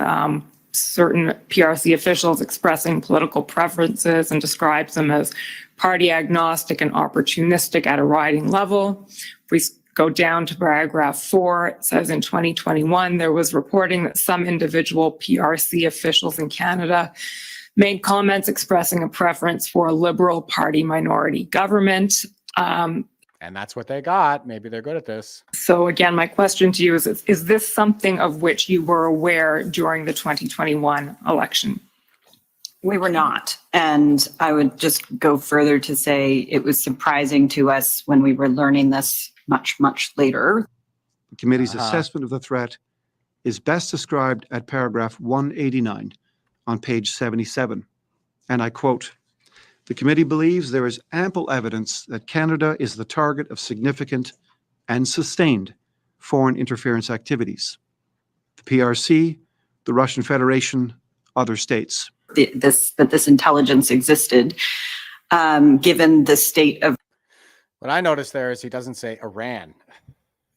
certain PRC officials expressing political preferences and describes them as party agnostic and opportunistic at a riding level. We go down to paragraph 4, it says in 2021, there was reporting that some individual PRC officials in Canada made comments expressing a preference for a Liberal Party minority government. And that's what they got. Maybe they're good at this. So again, my question to you is this something of which you were aware during the 2021 election? We were not. And I would just go further to say it was surprising to us when we were learning this much, much later. The committee's assessment of the threat is best described at paragraph 189 on page 77. And I quote, "The committee believes there is ample evidence that Canada is the target of significant and sustained foreign interference activities. The PRC, the Russian Federation, other states." That this intelligence existed, given the state of. What I noticed there is he doesn't say Iran,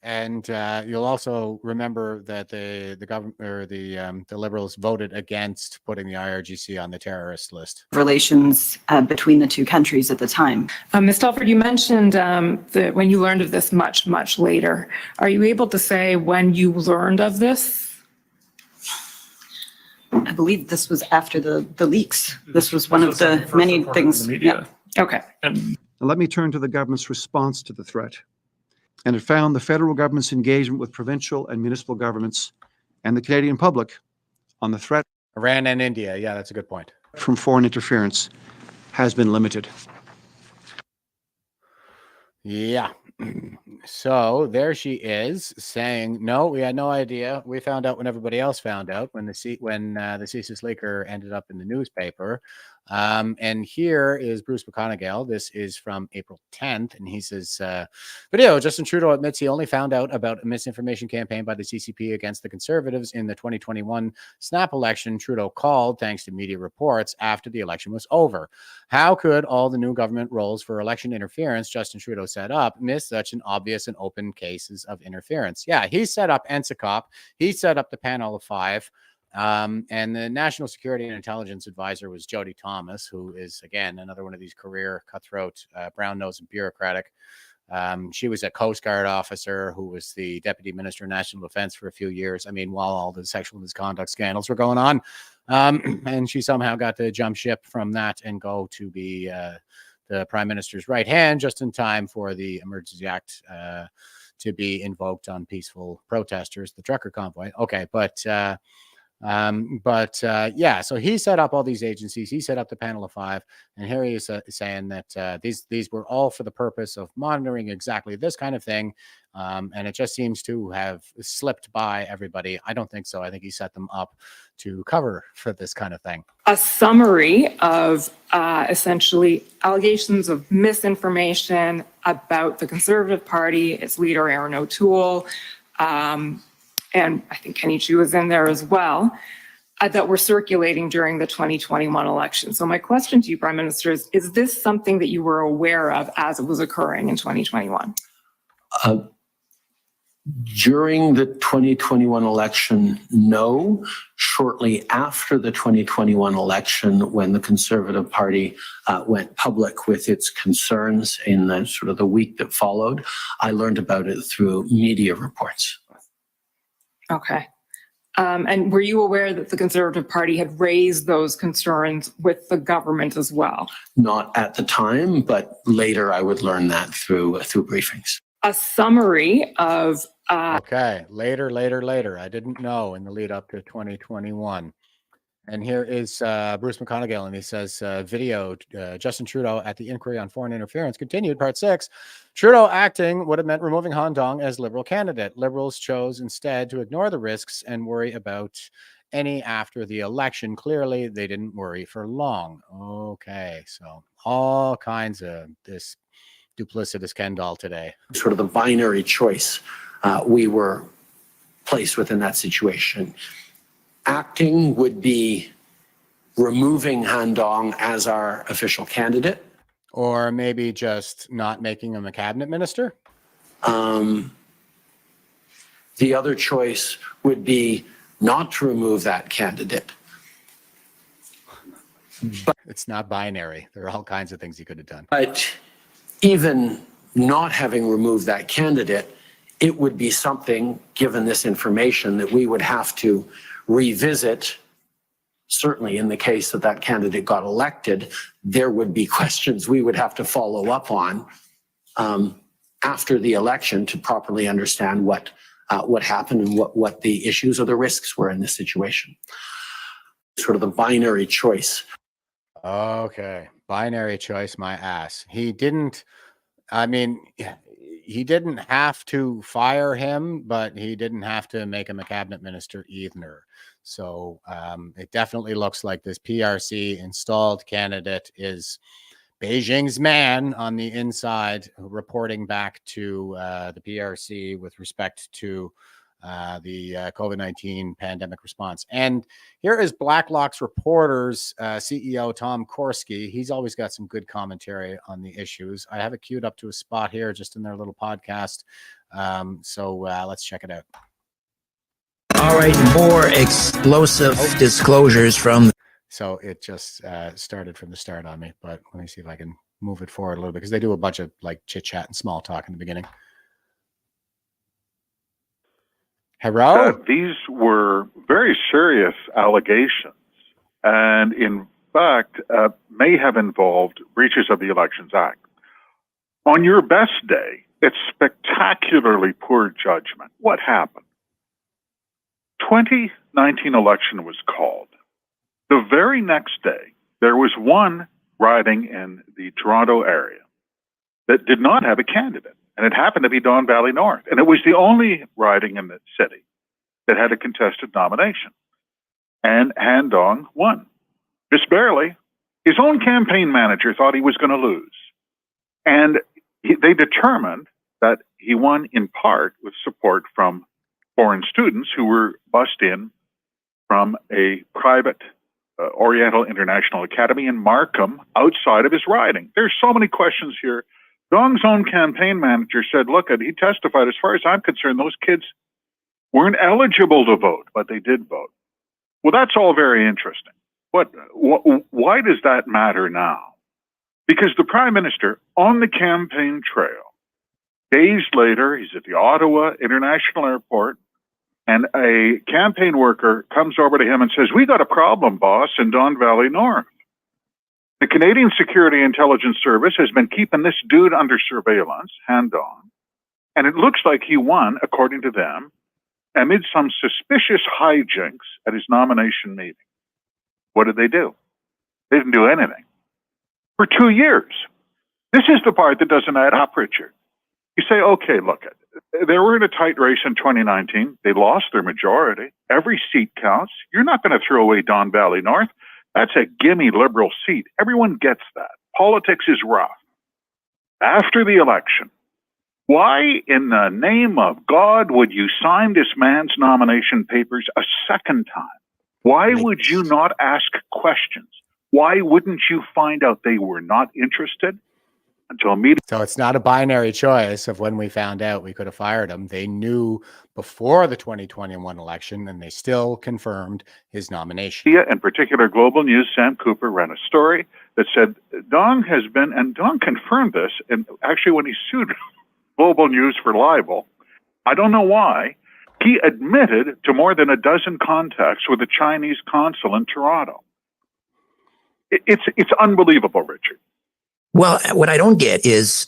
and you'll also remember that the government or the Liberals voted against putting the IRGC on the terrorist list. Relations between the two countries at the time. Ms. Telford, you mentioned that when you learned of this much, much later. Are you able to say when you learned of this? I believe this was after the leaks. This was one of the many things. Yeah. Okay. Now let me turn to the government's response to the threat. And it found the federal government's engagement with provincial and municipal governments and the Canadian public on the threat. Iran and India. Yeah, that's a good point. From foreign interference has been limited. Yeah. So there she is saying, no, we had no idea. We found out when everybody else found out, when the CSIS leaker ended up in the newspaper. And here is Bruce McConaughey. This is from April 10th. And he says, video, Justin Trudeau admits he only found out about a misinformation campaign by the CCP against the Conservatives in the 2021 snap election. Trudeau called thanks to media reports after the election was over. How could all the new government roles for election interference Justin Trudeau set up miss such an obvious and open cases of interference? Yeah, he set up NSICOP. He set up the panel of 5. And the National Security and Intelligence Advisor was Jody Thomas, who is, again, another one of these career cutthroat, brown-nosed and bureaucratic. She was a Coast Guard officer who was the Deputy Minister of National Defense for a few years. I mean, while all the sexual misconduct scandals were going on. And she somehow got to jump ship from that and go to be the Prime Minister's right hand just in time for the Emergency Act to be invoked on peaceful protesters, the trucker convoy. Okay, yeah, so he set up all these agencies. He set up the panel of 5, and here he is saying that these were all for the purpose of monitoring exactly this kind of thing, and it just seems to have slipped by everybody. I don't think so. I think he set them up to cover for this kind of thing. A summary of essentially allegations of misinformation about the Conservative Party, its leader Aaron O'Toole, and I think Kenny Chu was in there as well, that were circulating during the 2021 election. So my question to you, Prime Minister, is this something that you were aware of as it was occurring in 2021? During the 2021 election, no. Shortly after the 2021 election, when the Conservative Party went public with its concerns in the sort of the week that followed, I learned about it through media reports. Okay. And were you aware that the Conservative Party had raised those concerns with the government as well? Not at the time, but later I would learn that through briefings. A summary of... Okay, later. I didn't know in the lead up to 2021. And here is Bruce McConaughey, and he says, video, Justin Trudeau at the inquiry on foreign interference continued, part 6. Trudeau acting would have meant removing Han Dong as Liberal candidate. Liberals chose instead to ignore the risks and worry about any after the election. Clearly, they didn't worry for long. Okay, so all kinds of this duplicitous Ken doll today. Sort of the binary choice we were placed within that situation. Acting would be removing Han Dong as our official candidate. Or maybe just not making him a cabinet minister. The other choice would be not to remove that candidate. But it's not binary. There are all kinds of things he could have done. But even not having removed that candidate, it would be something, given this information, that we would have to revisit. Certainly in the case that that candidate got elected, there would be questions we would have to follow up on after the election to properly understand what happened and what the issues or the risks were in this situation. Sort of the binary choice. Okay, binary choice, my ass. He didn't have to fire him, but he didn't have to make him a cabinet minister either. So it definitely looks like this PRC installed candidate is Beijing's man on the inside, reporting back to the PRC with respect to the COVID-19 pandemic response. And here is Blacklock's Reporters CEO Tom Korski. He's always got some good commentary on the issues. I have it queued up to a spot here just in their little podcast. So let's check it out. All right, more explosive disclosures from... So it just started from the start on me, but let me see if I can move it forward a little bit, because they do a bunch of like chit chat and small talk in the beginning. Hello? These were very serious allegations, and in fact, may have involved breaches of the Elections Act. On your best day, it's spectacularly poor judgment. What happened? 2019 election was called. The very next day, there was one riding in the Toronto area that did not have a candidate, and it happened to be Don Valley North. And it was the only riding in the city that had a contested nomination. And Han Dong won. Just barely. His own campaign manager thought he was going to lose. And they determined that he won in part with support from foreign students who were bussed in from a private Oriental International Academy in Markham outside of his riding. There's so many questions here. Dong's own campaign manager said, look, he testified, as far as I'm concerned, those kids weren't eligible to vote, but they did vote. Well, that's all very interesting. Why does that matter now? Because the Prime Minister, on the campaign trail, days later, he's at the Ottawa International Airport, and a campaign worker comes over to him and says, we got a problem, boss, in Don Valley North. The Canadian Security Intelligence Service has been keeping this dude under surveillance, Han Dong, and it looks like he won, according to them, amid some suspicious hijinks at his nomination meeting. What did they do? They didn't do anything. For 2 years. This is the part that doesn't add up, Richard. You say, okay, look, they were in a tight race in 2019. They lost their majority. Every seat counts. You're not going to throw away Don Valley North. That's a gimme Liberal seat. Everyone gets that. Politics is rough. After the election, why in the name of God would you sign this man's nomination papers a second time? Why would you not ask questions? Why wouldn't you find out they were not interested until immediately? So it's not a binary choice of when we found out we could have fired him. They knew before the 2021 election, and they still confirmed his nomination. In particular, Global News, Sam Cooper ran a story that said Dong has been, and Dong confirmed this, and actually when he sued Global News for libel, I don't know why, he admitted to more than a dozen contacts with the Chinese consul in Toronto. It's unbelievable, Richard. Well, what I don't get is...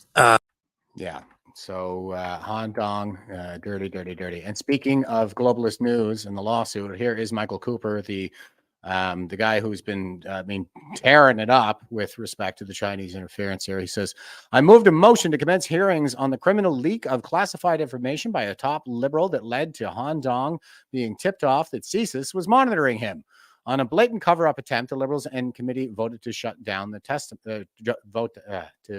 Yeah. So Han Dong, dirty. And speaking of globalist news and the lawsuit, here is Michael Cooper, the The guy who's been, tearing it up with respect to the Chinese interference here. He says, I moved a motion to commence hearings on the criminal leak of classified information by a top Liberal that led to Han Dong being tipped off that CSIS was monitoring him. On a blatant cover-up attempt, the Liberals in committee voted to shut down the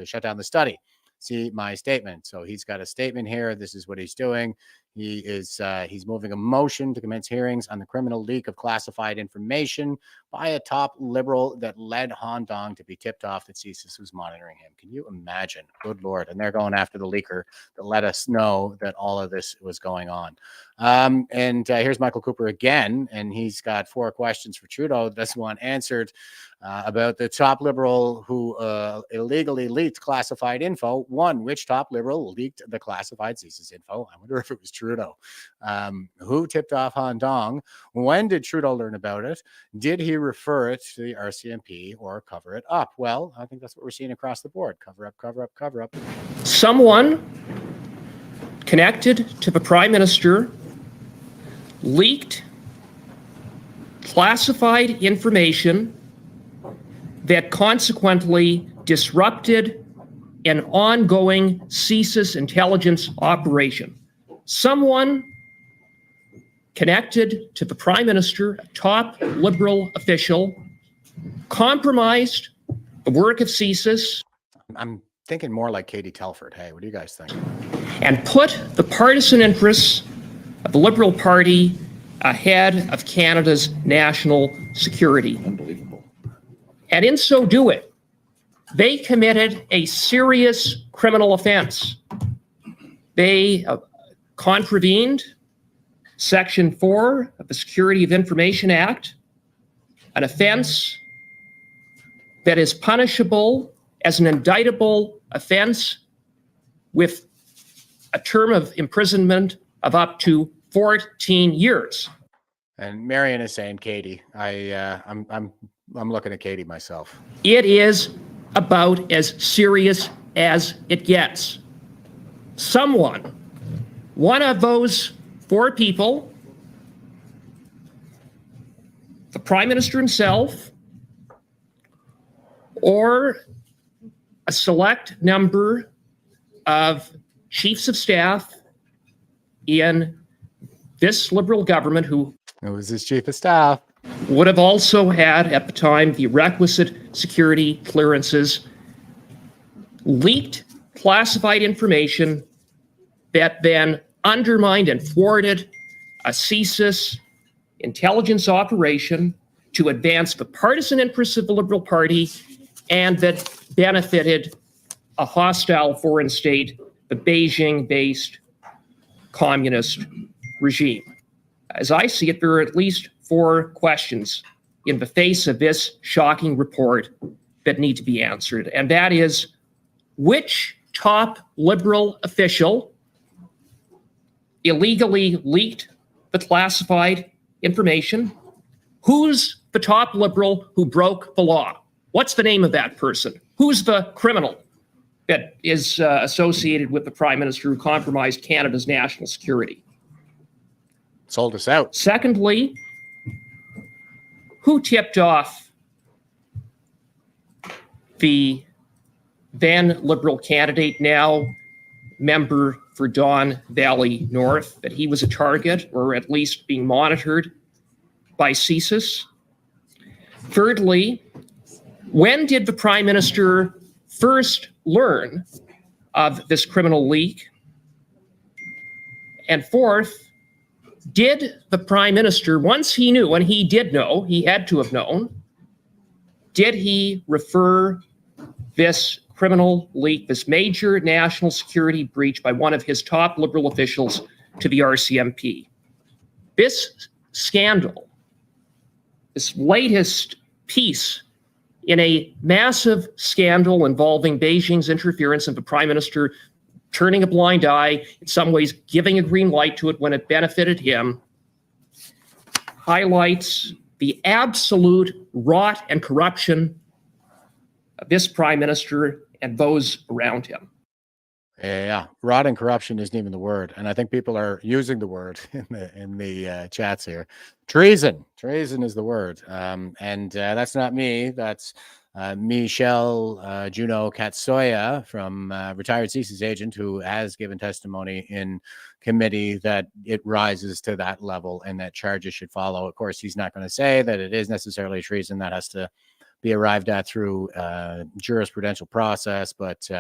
shut down the study. See my statement. So he's got a statement here. This is what he's doing. He's moving a motion to commence hearings on the criminal leak of classified information by a top Liberal that led Han Dong to be tipped off that CSIS was monitoring him. Can you imagine? Good Lord. And they're going after the leaker that let us know that all of this was going on. Here's Michael Cooper again, and he's got 4 questions for Trudeau. This one answered about the top Liberal who illegally leaked classified info. 1, which top Liberal leaked the classified CSIS info? I wonder if it was Trudeau. Who tipped off Han Dong? When did Trudeau learn about it? Did he refer it to the RCMP or cover it up? Well, I think that's what we're seeing across the board. Cover up, cover up, cover up. Someone connected to the Prime Minister leaked classified information that consequently disrupted an ongoing CSIS intelligence operation. Someone connected to the Prime Minister, a top Liberal official, compromised the work of CSIS. I'm thinking more like Katie Telford. Hey, what do you guys think? And put the partisan interests of the Liberal Party ahead of Canada's national security. Unbelievable. And in so doing, they committed a serious criminal offense. They contravened Section 4 of the Security of Information Act, an offense that is punishable as an indictable offense with a term of imprisonment of up to 14 years. And Marion is saying, Katie, I'm looking at Katie myself. It is about as serious as it gets. Someone, one of those 4 people, the Prime Minister himself, or a select number of chiefs of staff in this Liberal government who it was his chief of staff would have also had at the time the requisite security clearances, leaked classified information that then undermined and thwarted a CSIS intelligence operation to advance the partisan interests of the Liberal Party and that benefited a hostile foreign state, the Beijing-based communist regime. As I see it, there are at least 4 questions in the face of this shocking report that need to be answered. And that is, which top Liberal official illegally leaked the classified information? Who's the top Liberal who broke the law? What's the name of that person? Who's the criminal that is associated with the Prime Minister who compromised Canada's national security? Sold us out. Secondly, who tipped off the then Liberal candidate, now member for Don Valley North, that he was a target or at least being monitored by CSIS? Thirdly, when did the Prime Minister first learn of this criminal leak? And fourth, did the Prime Minister, once he knew, and he did know, he had to have known, did he refer this criminal leak, this major national security breach by one of his top Liberal officials to the RCMP? This scandal, this latest piece in a massive scandal involving Beijing's interference and the Prime Minister turning a blind eye, in some ways giving a green light to it when it benefited him, highlights the absolute rot and corruption of this Prime Minister and those around him. Yeah, rot and corruption isn't even the word, and I think people are using the word in the chats here. Treason is the word, and that's not me. That's Michelle Juno Katsoya from retired CSIS agent, who has given testimony in committee that it rises to that level and that charges should follow. Of course, he's not going to say that it is necessarily treason. That has to be arrived at through jurisprudential process, but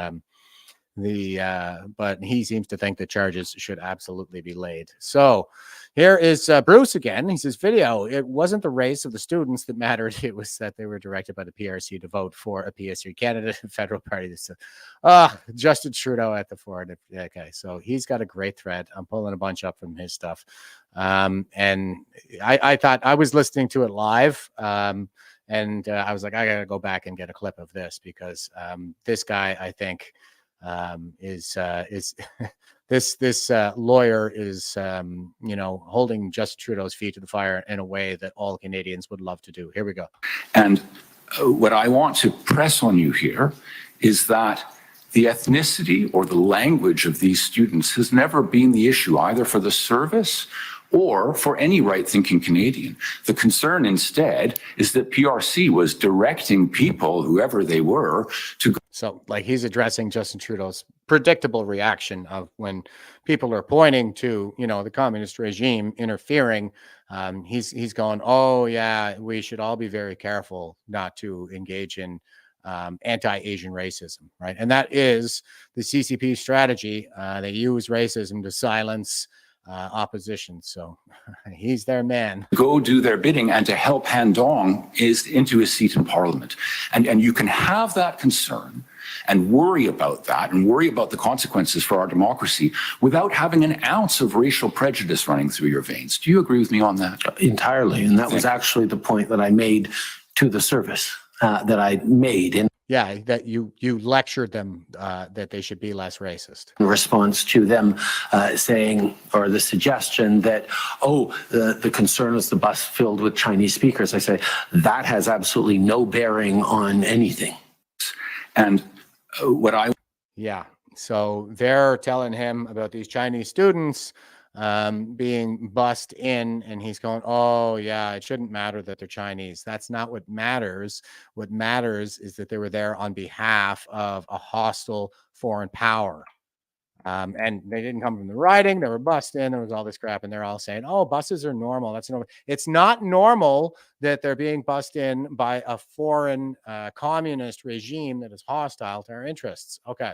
but he seems to think the charges should absolutely be laid. So here is Bruce again. He says, video, it wasn't the race of the students that mattered. It was that they were directed by the PRC to vote for a PSC candidate, federal party. Justin Trudeau at the fore. Okay, so he's got a great thread. I'm pulling a bunch up from his stuff. And I thought I was listening to it live. And I was like, I got to go back and get a clip of this because this guy, I think, is this lawyer is holding Justin Trudeau's feet to the fire in a way that all Canadians would love to do. Here we go. And what I want to press on you here is that the ethnicity or the language of these students has never been the issue either for the service or for any right-thinking Canadian. The concern instead is that PRC was directing people, whoever they were, to go. So, like, he's addressing Justin Trudeau's predictable reaction of when people are pointing to, the communist regime interfering. He's going, oh yeah, we should all be very careful not to engage in anti-Asian racism, right? And that is the CCP strategy. They use racism to silence opposition. So he's their man. Go do their bidding and to help Han Dong is into his seat in Parliament. And you can have that concern and worry about that and worry about the consequences for our democracy without having an ounce of racial prejudice running through your veins. Do you agree with me on that? Entirely. And that was actually the point that I made to the service, that I made in that you lectured them that they should be less racist. in response to them saying, or the suggestion that, the concern is the bus filled with Chinese speakers. I say, that has absolutely no bearing on anything. And so they're telling him about these Chinese students being bussed in, and he's going, oh yeah, it shouldn't matter that they're Chinese. That's not what matters. What matters is that they were there on behalf of a hostile foreign power. And they didn't come from the riding. They were bussed in. There was all this crap, and they're all saying, oh, buses are normal. That's normal. It's not normal that they're being bussed in by a foreign communist regime that is hostile to our interests. Okay.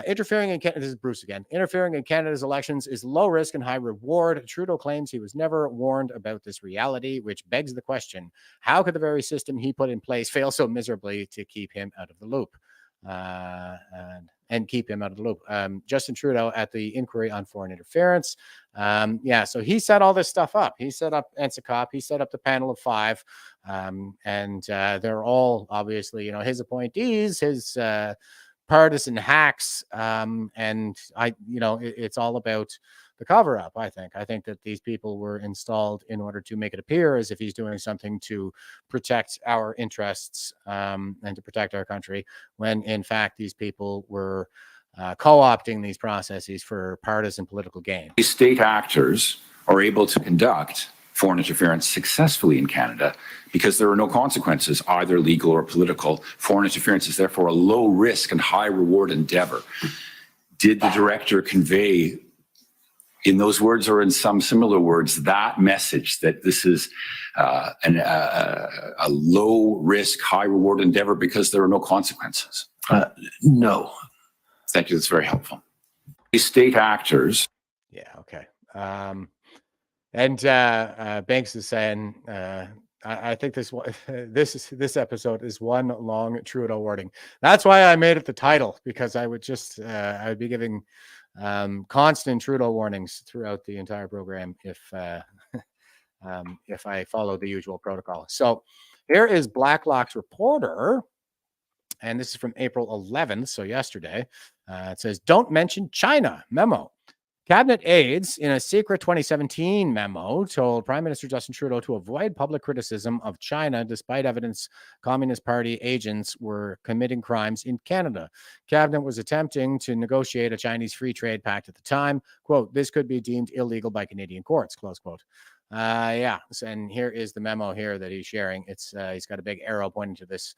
Interfering in Canada, this is Bruce again. Interfering in Canada's elections is low risk and high reward. Trudeau claims he was never warned about this reality, which begs the question: how could the very system he put in place fail so miserably to keep him out of the loop? And keep him out of the loop. Justin Trudeau at the inquiry on foreign interference. So he set all this stuff up. He set up NSICOP. He set up the panel of 5. And they're all obviously, his appointees, his partisan hacks. It's all about the cover up. I think that these people were installed in order to make it appear as if he's doing something to protect our interests and to protect our country, when in fact these people were co-opting these processes for partisan political gain. State actors are able to conduct foreign interference successfully in Canada because there are no consequences, either legal or political. Foreign interference is therefore a low risk and high reward endeavor. Did the director convey, in those words or in some similar words, that message that this is a low risk, high reward endeavor because there are no consequences? No. Thank you. That's very helpful. State actors. Yeah. Okay. And Banks is saying, I think this episode is one long Trudeau warning. That's why I made it the title, because I would just I would be giving constant Trudeau warnings throughout the entire program if I followed the usual protocol. So here is Blacklock's reporter, and this is from April 11th, so yesterday. It says, "Don't mention China." Memo. Cabinet aides in a secret 2017 memo told Prime Minister Justin Trudeau to avoid public criticism of China despite evidence Communist Party agents were committing crimes in Canada. Cabinet was attempting to negotiate a Chinese free trade pact at the time. Quote, this could be deemed illegal by Canadian courts, close quote. Yeah, and here is the memo here that he's sharing. It's he's got a big arrow pointing to this.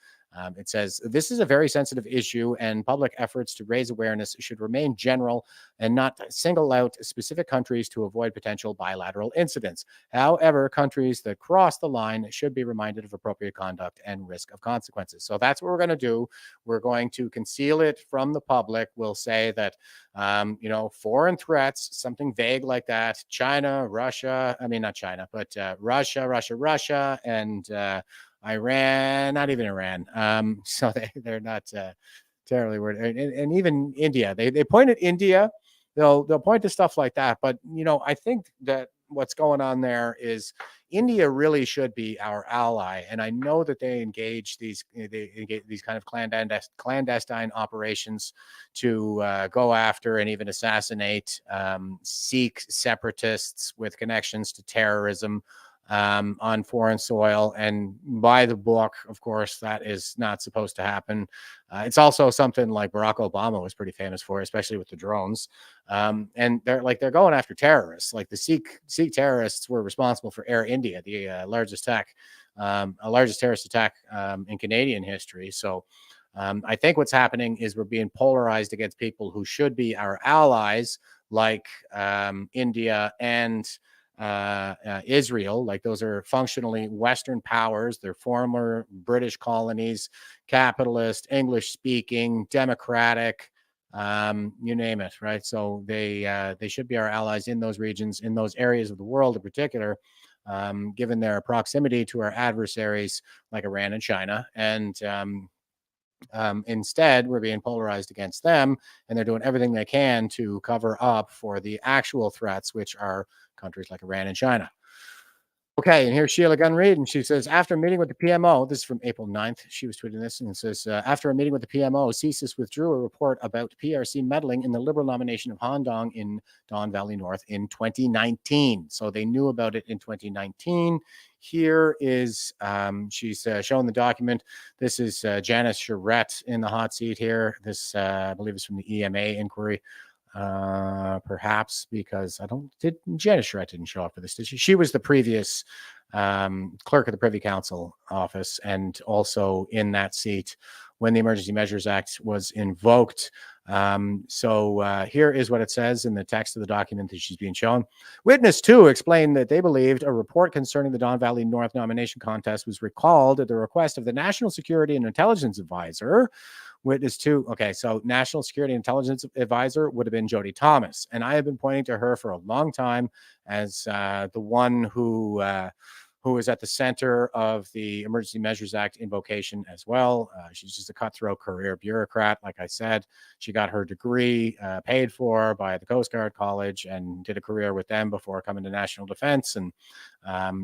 It says, this is a very sensitive issue and public efforts to raise awareness should remain general and not single out specific countries to avoid potential bilateral incidents. However, countries that cross the line should be reminded of appropriate conduct and risk of consequences. So that's what we're going to do. We're going to conceal it from the public. We'll say that, foreign threats, something vague like that, China, Russia, I mean, not China, but Russia, and Iran, not even Iran. So they're not terribly worried. And even India, they point at India. They'll point to stuff like that. But, I think that what's going on there is India really should be our ally. And I know that they engage these kind of clandestine operations to go after and even assassinate Sikh separatists with connections to terrorism on foreign soil. And by the book, of course, that is not supposed to happen. It's also something like Barack Obama was pretty famous for, especially with the drones. And they're going after terrorists. Like the Sikh terrorists were responsible for Air India, the largest terrorist attack in Canadian history. So I think what's happening is we're being polarized against people who should be our allies, like India and Israel. Like those are functionally Western powers. They're former British colonies, capitalist, English speaking, democratic, you name it, right? So they should be our allies in those regions, in those areas of the world in particular, given their proximity to our adversaries like Iran and China. And instead, we're being polarized against them, and they're doing everything they can to cover up for the actual threats, which are countries like Iran and China. Okay, and here's Sheila Gunn Reid, and she says, after a meeting with the PMO, this is from April 9th, she was tweeting this, and it says, after a meeting with the PMO, CSIS withdrew a report about PRC meddling in the Liberal nomination of Han Dong in Don Valley North in 2019. So they knew about it in 2019. Here is, she's showing the document. This is Janice Charette in the hot seat here. This, I believe, is from the EMA inquiry. Perhaps because Janice Charette didn't show up for this, did she? She was the previous clerk of the Privy Council office and also in that seat when the Emergency Measures Act was invoked. So here is what it says in the text of the document that she's being shown. Witness 2 explained that they believed a report concerning the Don Valley North nomination contest was recalled at the request of the National Security and Intelligence Advisor. Witness 2, okay, so National Security and Intelligence Advisor would have been Jody Thomas. And I have been pointing to her for a long time as the one who is at the center of the Emergency Measures Act invocation as well. She's just a cutthroat career bureaucrat. Like I said, she got her degree paid for by the Coast Guard College and did a career with them before coming to national defense. And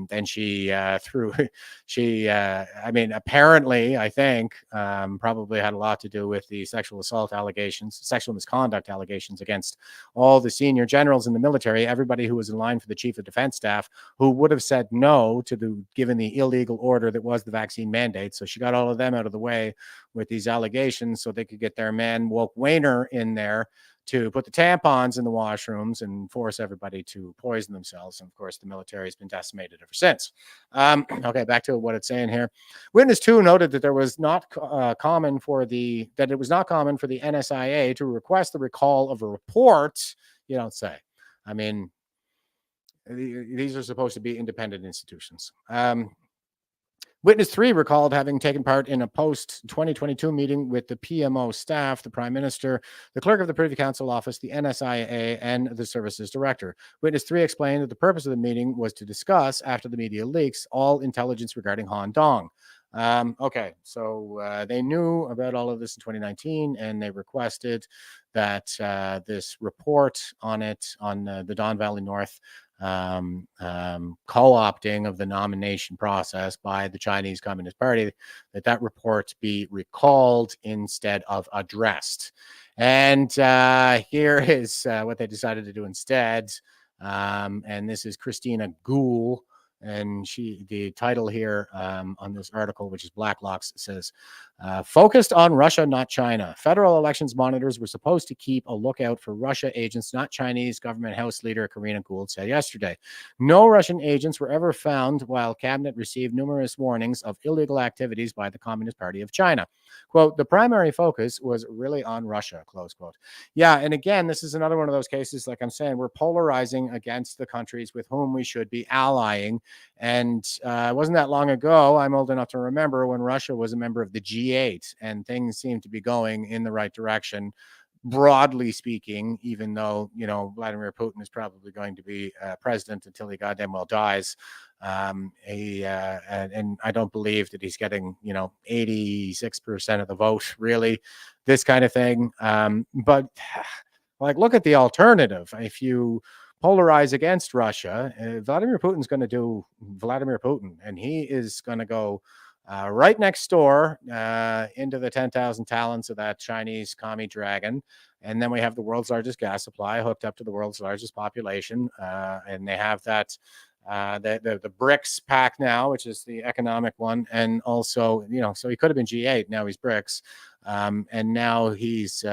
then she apparently, I think, probably had a lot to do with the sexual misconduct allegations against all the senior generals in the military, everybody who was in line for the Chief of Defense Staff, who would have said no to given the illegal order that was the vaccine mandate. So she got all of them out of the way with these allegations so they could get their man Woke Wayner in there to put the tampons in the washrooms and force everybody to poison themselves. And of course, the military has been decimated ever since. Okay, back to what it's saying here. Witness 2 noted that it was not common for the NSIA to request the recall of a report. You don't say. I mean, these are supposed to be independent institutions. Witness 3 recalled having taken part in a post-2022 meeting with the PMO staff, the Prime Minister, the Clerk of the Privy Council Office, the NSIA, and the Services Director. Witness 3 explained that the purpose of the meeting was to discuss, after the media leaks, all intelligence regarding Han Dong. Okay, so they knew about all of this in 2019, and they requested that this report on the Don Valley North co-opting of the nomination process by the Chinese Communist Party, that report be recalled instead of addressed. And here is what they decided to do instead. And this is Christina Gould. And the title here on this article, which is Blacklocks, says, focused on Russia, not China. Federal elections monitors were supposed to keep a lookout for Russia agents, not Chinese, government House leader Karina Gould said yesterday. No Russian agents were ever found, while cabinet received numerous warnings of illegal activities by the Communist Party of China. Quote, the primary focus was really on Russia, close quote. Yeah, and again, this is another one of those cases, like I'm saying, we're polarizing against the countries with whom we should be allying. And it wasn't that long ago, I'm old enough to remember, when Russia was a member of the G8 and things seemed to be going in the right direction, broadly speaking, even though, you know, Vladimir Putin is probably going to be president until he goddamn well dies. And I don't believe that he's getting, you know, 86% of the vote, really, this kind of thing. But like, look at the alternative. If you polarize against Russia, Vladimir Putin's going to do Vladimir Putin, and he is going to go right next door into the 10,000 talents of that Chinese commie dragon. And then we have the world's largest gas supply hooked up to the world's largest population. And they have that the BRICS pact now, which is the economic one. And also, you know, so he could have been G8. Now he's BRICS. And now he's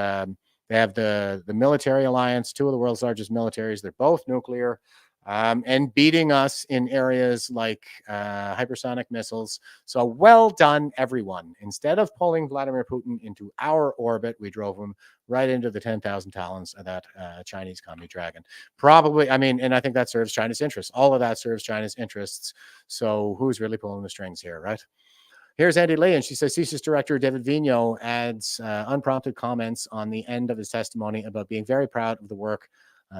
they have the military alliance, two of the world's largest militaries. They're both nuclear. And beating us in areas like hypersonic missiles. So well done, everyone. Instead of pulling Vladimir Putin into our orbit, we drove him right into the 10,000 talons of that Chinese commie dragon. Probably, I mean, and I think that serves China's interests. All of that serves China's interests. So who's really pulling the strings here, right? Here's Andy Lee, and she says CSIS Director David Vigneault adds unprompted comments on the end of his testimony about being very proud of the work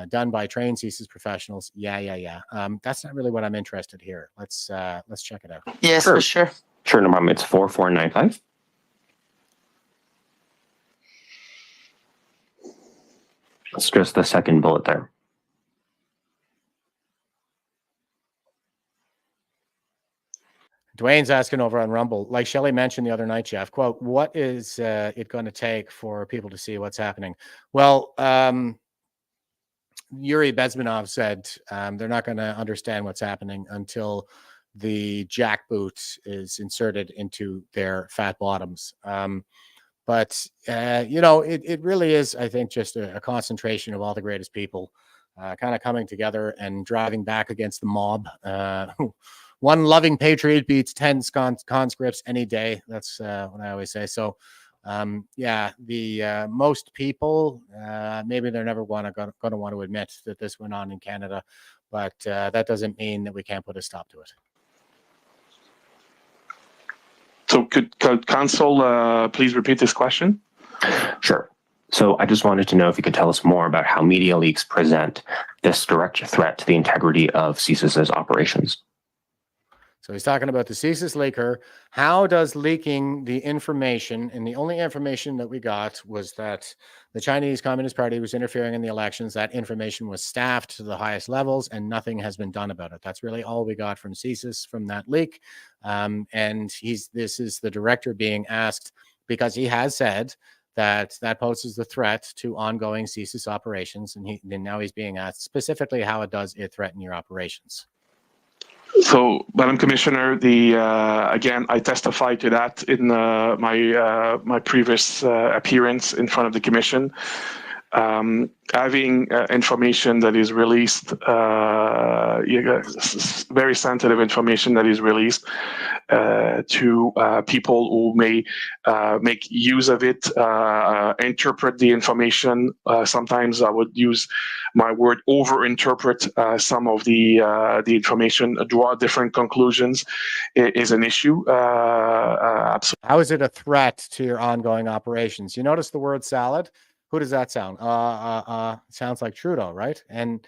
done by trained CSIS professionals. Yeah. That's not really what I'm interested here. Let's check it out. Yes, sure. Sure, no problem. It's 4495. It's just the second bullet there. Dwayne's asking over on Rumble, like Shelley mentioned the other night, Jeff, quote, what is it going to take for people to see what's happening? Well, Yuri Bezmenov said they're not going to understand what's happening until the jackboot is inserted into their fat bottoms. But you know, it really is, I think, just a concentration of all the greatest people kind of coming together and driving back against the mob. One loving patriot beats 10 conscripts any day. That's what I always say. So, yeah, the most people, maybe they're never going to want to admit that this went on in Canada, but that doesn't mean that we can't put a stop to it. So could counsel please repeat this question? Sure. So I just wanted to know if you could tell us more about how media leaks present this direct threat to the integrity of CSIS's operations. So he's talking about the CSIS leaker. How does leaking the information, and the only information that we got was that the Chinese Communist Party was interfering in the elections. That information was staffed to the highest levels, and nothing has been done about it. That's really all we got from CSIS from that leak. And this is the director being asked, because he has said that poses the threat to ongoing CSIS operations, and now he's being asked specifically how does it threaten your operations. So, Madam Commissioner, again, I testified to that in my previous appearance in front of the Commission. Having information that is released, very sensitive information that is released to people who may make use of it, interpret the information. Sometimes I would use my word overinterpret some of the information, draw different conclusions is an issue. Absolutely. How is it a threat to your ongoing operations? You notice the word salad? Who does that sound? Sounds like Trudeau, right? And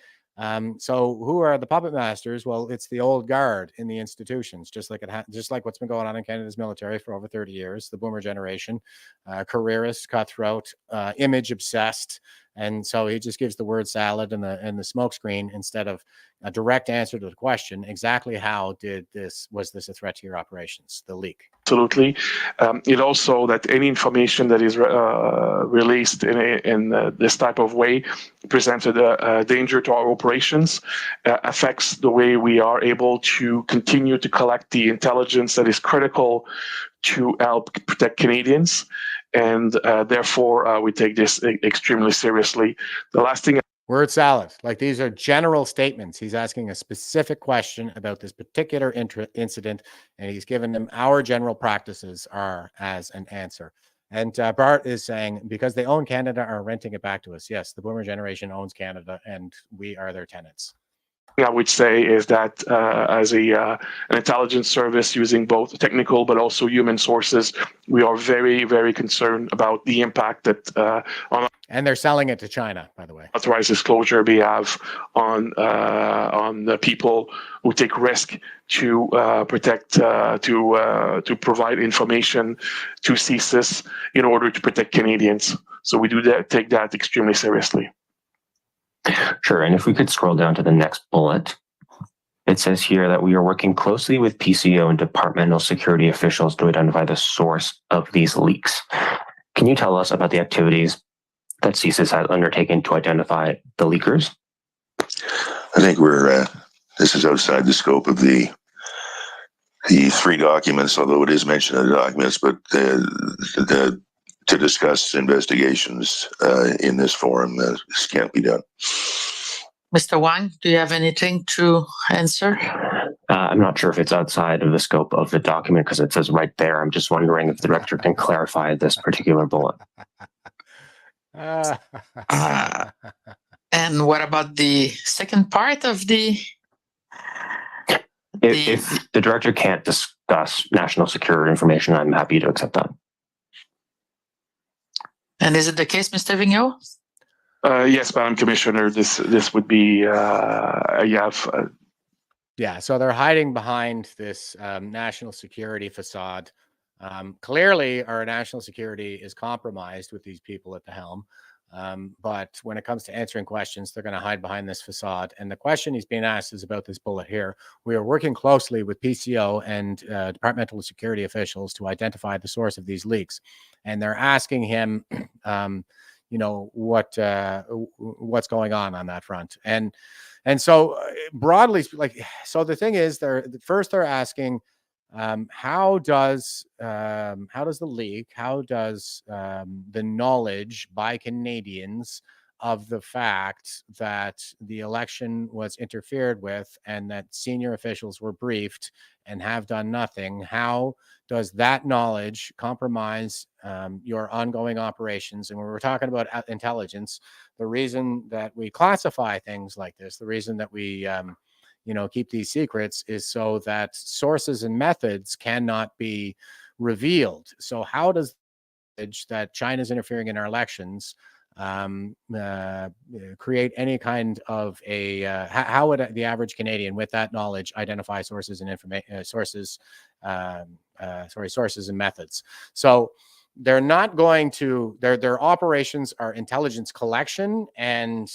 so who are the puppet masters? Well, it's the old guard in the institutions, just like what's been going on in Canada's military for over 30 years, the boomer generation, careerist, cutthroat, image obsessed, And so he just gives the word salad and the smoke screen instead of a direct answer to the question. Exactly how was this a threat to your operations, the leak? Absolutely. It also that any information that is released in this type of way presents a danger to our operations, affects the way we are able to continue to collect the intelligence that is critical to help protect Canadians. And therefore, we take this extremely seriously. The last thing. Word salad. Like, these are general statements. He's asking a specific question about this particular incident, and he's given them our general practices are as an answer. And Bart is saying, because they own Canada, are renting it back to us. Yes, the boomer generation owns Canada, and we are their tenants. I would say is that as an intelligence service using both technical but also human sources, we are very, very concerned about the impact that and they're selling it to China, by the way. Authorized disclosure we have on the people who take risk to protect to provide information to CSIS in order to protect Canadians. So we do take that extremely seriously. Sure. And if we could scroll down to the next bullet, it says here that we are working closely with PCO and departmental security officials to identify the source of these leaks. Can you tell us about the activities that CSIS has undertaken to identify the leakers? I think this is outside the scope of the three documents, although it is mentioned in the documents, but to discuss investigations in this forum, this can't be done. Mr. Wang, do you have anything to answer? I'm not sure if it's outside of the scope of the document because it says right there. I'm just wondering if the director can clarify this particular bullet. And what about the second part of the... If the director can't discuss national security information, I'm happy to accept that. And is it the case, Mr. Vigneault? Yes, Madam Commissioner, this would be, Yeah, so they're hiding behind this national security facade. Clearly, our national security is compromised with these people at the helm. But when it comes to answering questions, they're going to hide behind this facade. And the question he's being asked is about this bullet here. We are working closely with PCO and departmental security officials to identify the source of these leaks. And they're asking him, you know, what's going on that front. And so broadly, like, so the thing is, they're asking, how does the leak, how does the knowledge by Canadians of the fact that the election was interfered with and that senior officials were briefed and have done nothing, how does that knowledge compromise your ongoing operations? And when we're talking about intelligence, the reason that we classify things like this, the reason that we keep these secrets is so that sources and methods cannot be revealed. So how does that China's interfering in our elections create any kind of a how would the average Canadian with that knowledge identify sources and sources and methods? So they're not going to, their operations are intelligence collection and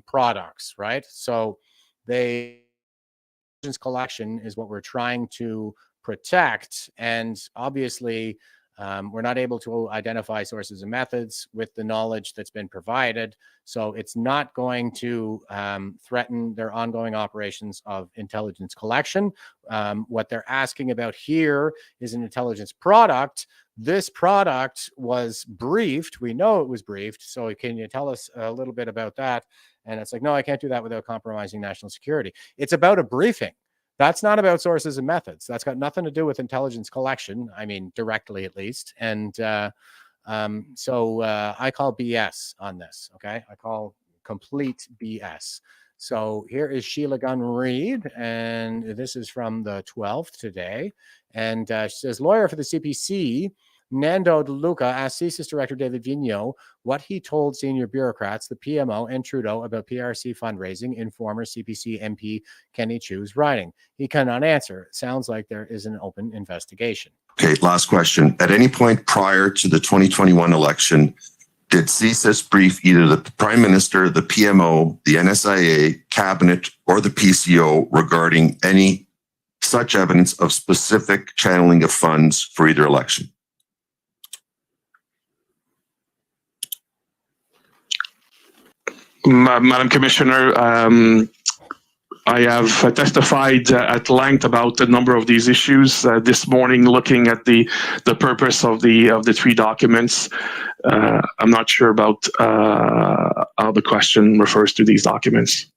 products, right? So intelligence collection is what we're trying to protect, and obviously we're not able to identify sources and methods with the knowledge that's been provided, so it's not going to threaten their ongoing operations of intelligence collection. What they're asking about here is an intelligence product. This product was briefed. We know it was briefed, so can you tell us a little bit about that? And it's like, no, I can't do that without compromising national security. It's about a briefing. That's not about sources and methods. That's got nothing to do with intelligence collection. I mean, directly at least. And so I call BS on this. Okay, I call complete BS. So here is Sheila Gunn Reid, and this is from the 12th today. And she says, lawyer for the CPC, Nando De Luca, asked CSIS Director David Vigneault what he told senior bureaucrats, the PMO and Trudeau, about PRC fundraising in former CPC MP Kenny Chu's riding. He cannot answer. It sounds like there is an open investigation. Okay, last question. At any point prior to the 2021 election, did CSIS brief either the Prime Minister, the PMO, the NSIA, Cabinet, or the PCO regarding any such evidence of specific channeling of funds for either election? Madam Commissioner, I have testified at length about a number of these issues this morning, looking at the purpose of the three documents. I'm not sure about how the question refers to these documents.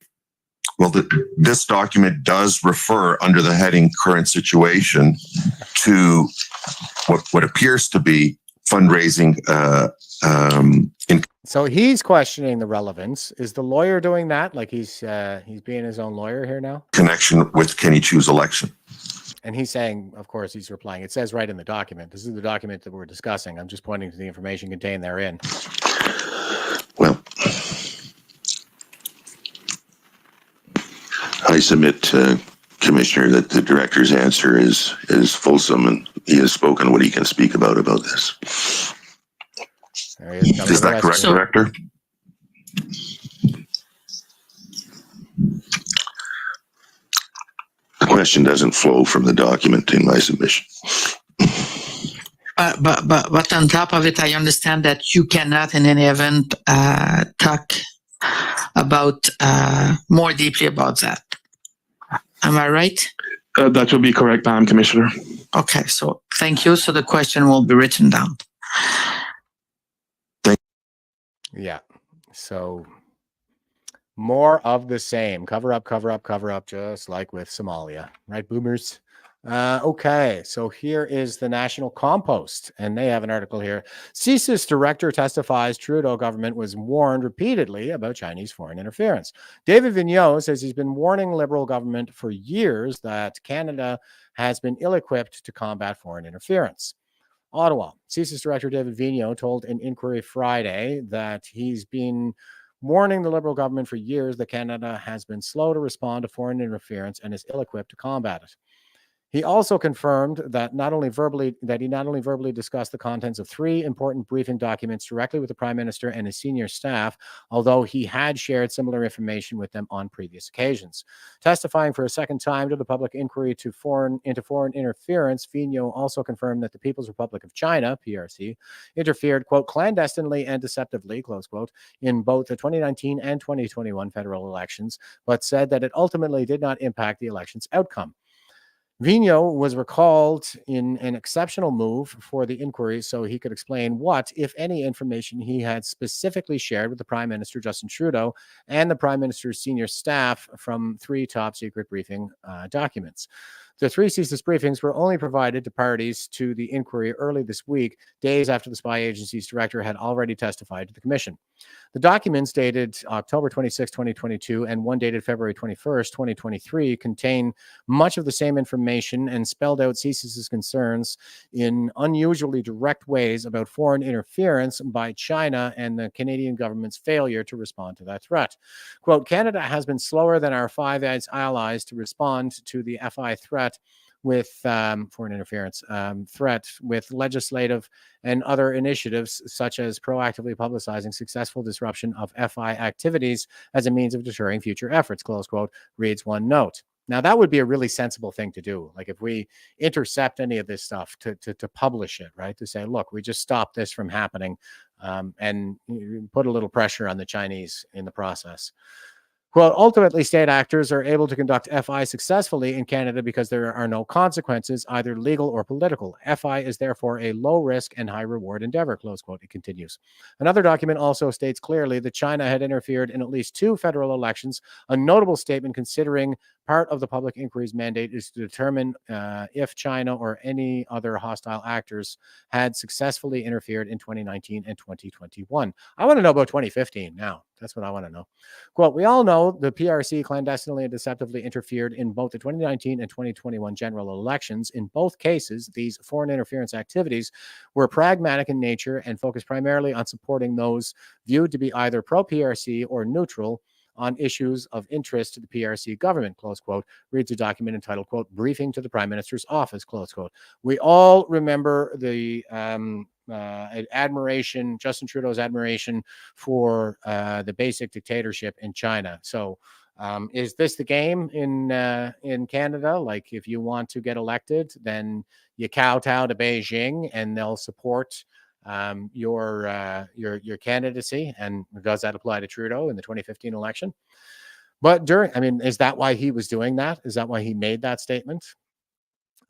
Well, this document does refer under the heading current situation to what appears to be fundraising. So he's questioning the relevance. Is the lawyer doing that? Like he's being his own lawyer here now? Connection with Kenny Chu's election. And he's saying, of course, he's replying. It says right in the document. This is the document that we're discussing. I'm just pointing to the information contained therein. Well, I submit, Commissioner, that the director's answer is fulsome, and he has spoken what he can speak about this. Is that correct, Director? The question doesn't flow from the document in my submission. But on top of it, I understand that you cannot in any event talk about more deeply about that. Am I right? That will be correct, Madam Commissioner. Okay, so thank you. So the question will be written down. Yeah. So more of the same. Cover up, cover up, cover up, just like with Somalia. Right, boomers? Okay, so here is the National Compost, and they have an article here. CSIS director testifies Trudeau government was warned repeatedly about Chinese foreign interference. David Vigneault says he's been warning Liberal government for years that Canada has been ill-equipped to combat foreign interference. Ottawa. CSIS Director David Vigneault told an inquiry Friday that he's been warning the Liberal government for years that Canada has been slow to respond to foreign interference and is ill-equipped to combat it. He also confirmed that he not only verbally discussed the contents of three important briefing documents directly with the Prime Minister and his senior staff, although he had shared similar information with them on previous occasions. Testifying for a second time to the public inquiry into foreign interference, Vigneault also confirmed that the People's Republic of China, PRC, interfered, quote, clandestinely and deceptively, close quote, in both the 2019 and 2021 federal elections, but said that it ultimately did not impact the election's outcome. Vigneault was recalled in an exceptional move for the inquiry so he could explain what, if any, information he had specifically shared with the Prime Minister, Justin Trudeau, and the Prime Minister's senior staff from three top-secret briefing documents. The three CSIS briefings were only provided to parties to the inquiry early this week, days after the spy agency's director had already testified to the commission. The documents dated October 26, 2022, and one dated February 21st, 2023, contain much of the same information and spelled out CSIS's concerns in unusually direct ways about foreign interference by China and the Canadian government's failure to respond to that threat. Quote, Canada has been slower than our Five Eyes allies to respond to the FI threat with foreign interference threat with legislative and other initiatives such as proactively publicizing successful disruption of FI activities as a means of deterring future efforts, close quote, reads one note. Now, that would be a really sensible thing to do. Like if we intercept any of this stuff to publish it, right? To say, look, we just stopped this from happening and put a little pressure on the Chinese in the process. Quote, ultimately, state actors are able to conduct FI successfully in Canada because there are no consequences, either legal or political. FI is therefore a low-risk and high-reward endeavor, close quote, it continues. Another document also states clearly that China had interfered in at least two federal elections, a notable statement considering part of the public inquiry's mandate is to determine if China or any other hostile actors had successfully interfered in 2019 and 2021. I want to know about 2015 now. That's what I want to know. Quote, we all know the PRC clandestinely and deceptively interfered in both the 2019 and 2021 general elections. In both cases, these foreign interference activities were pragmatic in nature and focused primarily on supporting those viewed to be either pro-PRC or neutral on issues of interest to the PRC government, close quote, reads a document entitled, quote, briefing to the Prime Minister's office, close quote. We all remember the admiration, Justin Trudeau's admiration for the basic dictatorship in China. So is this the game in Canada? Like, if you want to get elected, then you kowtow to Beijing and they'll support your candidacy. And does that apply to Trudeau in the 2015 election? But is that why he was doing that? Is that why he made that statement?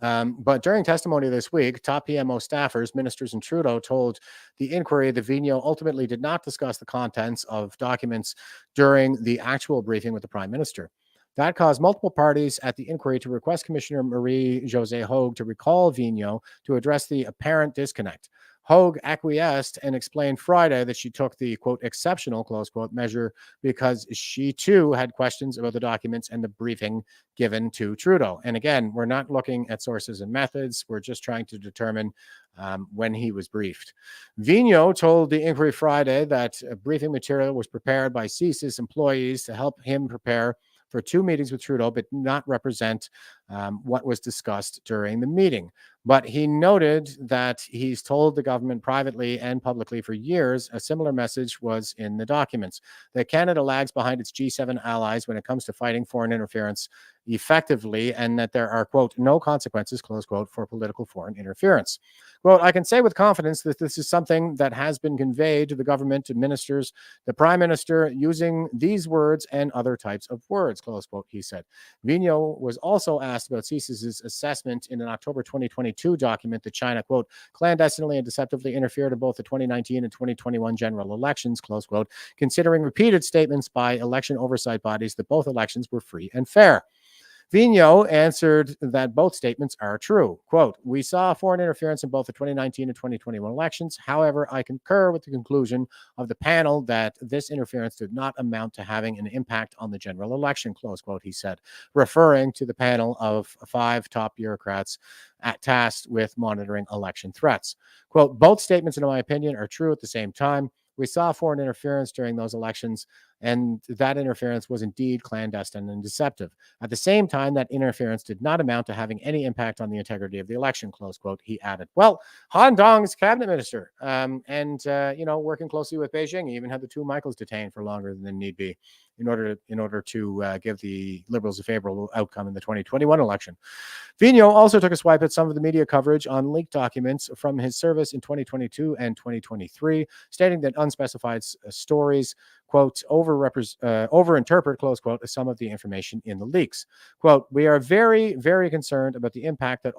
But during testimony this week, top PMO staffers, ministers, and Trudeau told the inquiry that Vigneault ultimately did not discuss the contents of documents during the actual briefing with the Prime Minister. That caused multiple parties at the inquiry to request Commissioner Marie-Josée Hogue to recall Vigneault to address the apparent disconnect. Hogue acquiesced and explained Friday that she took the, quote, exceptional, close quote, measure because she too had questions about the documents and the briefing given to Trudeau. And again, we're not looking at sources and methods. We're just trying to determine when he was briefed. Vigneault told the inquiry Friday that briefing material was prepared by CSIS employees to help him prepare for 2 meetings with Trudeau, but not represent what was discussed during the meeting. But he noted that he's told the government privately and publicly for years a similar message was in the documents, that Canada lags behind its G7 allies when it comes to fighting foreign interference effectively, and that there are, quote, no consequences, close quote, for political foreign interference. Quote, I can say with confidence that this is something that has been conveyed to the government, to ministers, the Prime Minister, using these words and other types of words, close quote, he said. Vigneault was also asked about CSIS's assessment in an October 2022 document that China, quote, clandestinely and deceptively interfered in both the 2019 and 2021 general elections, close quote, considering repeated statements by election oversight bodies that both elections were free and fair. Vigneault answered that both statements are true. Quote, we saw foreign interference in both the 2019 and 2021 elections. However, I concur with the conclusion of the panel that this interference did not amount to having an impact on the general election, close quote, he said, referring to the panel of 5 top bureaucrats tasked with monitoring election threats. Quote, both statements, in my opinion, are true at the same time. We saw foreign interference during those elections, and that interference was indeed clandestine and deceptive. At the same time, that interference did not amount to having any impact on the integrity of the election, close quote, he added. Well, Han Dong's cabinet minister, working closely with Beijing. He even had the 2 Michaels detained for longer than need be in order to give the Liberals a favorable outcome in the 2021 election. Vigneault also took a swipe at some of the media coverage on leaked documents from his service in 2022 and 2023, stating that unspecified stories, quote, overinterpret, close quote, some of the information in the leaks. Quote, we are very, very concerned about the impact that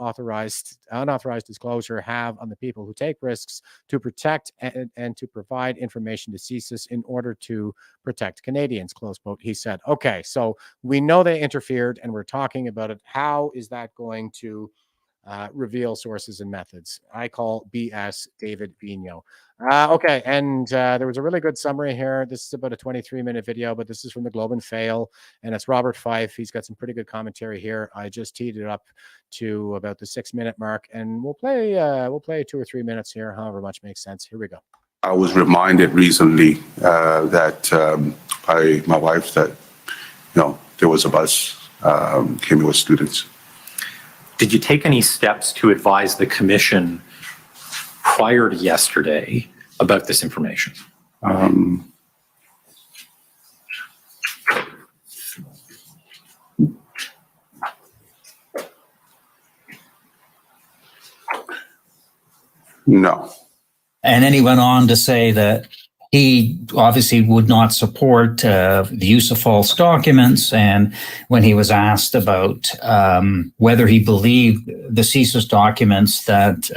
unauthorized disclosure have on the people who take risks to protect and to provide information to CSIS in order to protect Canadians, close quote, he said. Okay, so we know they interfered and we're talking about it. How is that going to reveal sources and methods? I call BS David Vigneault. Okay, and there was a really good summary here. This is about a 23-minute video, but this is from the Globe and Fail, and it's Robert Fife. He's got some pretty good commentary here. I just teed it up to about the 6-minute mark, and we'll play 2 or 3 minutes here, however much makes sense. Here we go. I was reminded recently that by my wife that, there was a bus came with students. Did you take any steps to advise the commission prior to yesterday about this information? No. And then he went on to say that he obviously would not support the use of false documents. And when he was asked about whether he believed the CSIS documents that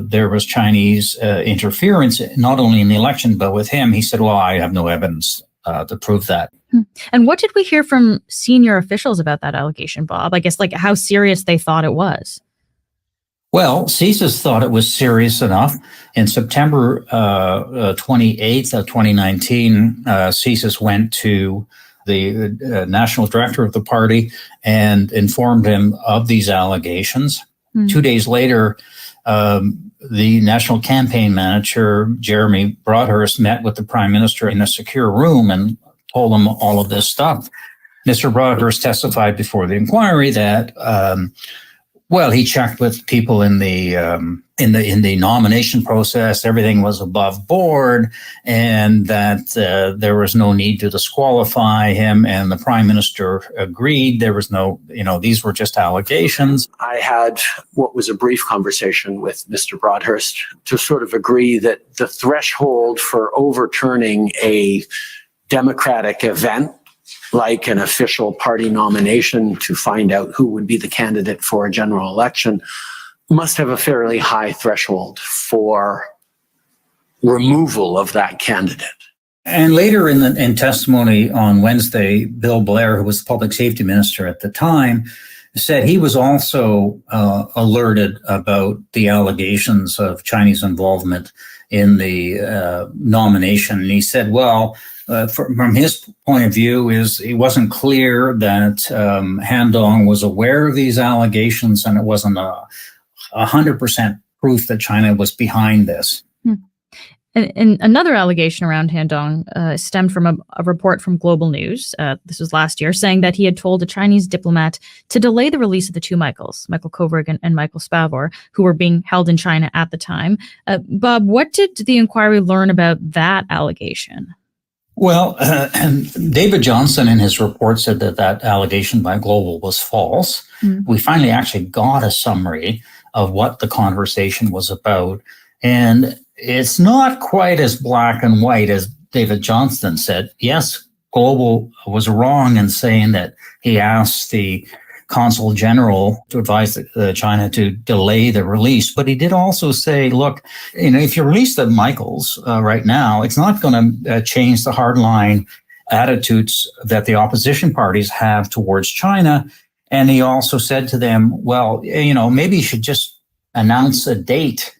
there was Chinese interference, not only in the election, but with him, he said, well, I have no evidence to prove that. And what did we hear from senior officials about that allegation, Bob? I guess like how serious they thought it was. Well, CSIS thought it was serious enough. In September 28th of 2019, CSIS went to the national director of the party and informed him of these allegations. 2 days later, the national campaign manager, Jeremy Broadhurst, met with the prime minister in a secure room and told him all of this stuff. Mr. Broadhurst testified before the inquiry that Well, he checked with people in the nomination process. Everything was above board, and that there was no need to disqualify him. And the prime minister agreed. There was no, these were just allegations. I had what was a brief conversation with Mr. Broadhurst to sort of agree that the threshold for overturning a democratic event, like an official party nomination to find out who would be the candidate for a general election, must have a fairly high threshold for removal of that candidate. And later in testimony on Wednesday, Bill Blair, who was the public safety minister at the time, said he was also alerted about the allegations of Chinese involvement in the nomination. And he said, well, from his point of view, it wasn't clear that Han Dong was aware of these allegations, and it wasn't 100% proof that China was behind this. And another allegation around Han Dong stemmed from a report from Global News. This was last year, saying that he had told a Chinese diplomat to delay the release of the two Michaels, Michael Kovrig and Michael Spavor, who were being held in China at the time. Bob, what did the inquiry learn about that allegation? Well, David Johnson in his report said that allegation by Global was false. We finally actually got a summary of what the conversation was about. And it's not quite as black and white as David Johnson said. Yes, Global was wrong in saying that he asked the consul general to advise China to delay the release. But he did also say, look, if you release the Michaels right now, it's not going to change the hardline attitudes that the opposition parties have towards China. And he also said to them, well, maybe you should just announce a date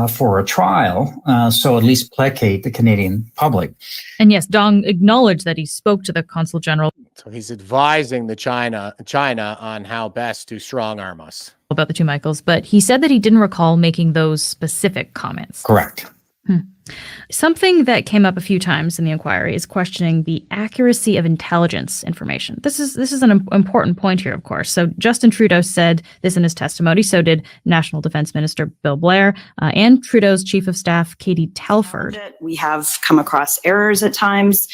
for a trial, so at least placate the Canadian public. And yes, Dong acknowledged that he spoke to the consul general. So he's advising the China on how best to strong arm us About the two Michaels, but he said that he didn't recall making those specific comments. Correct. Something that came up a few times in the inquiry is questioning the accuracy of intelligence information. This is an important point here, of course. So Justin Trudeau said this in his testimony. So did National Defense Minister Bill Blair and Trudeau's Chief of Staff, Katie Telford. We have come across errors at times,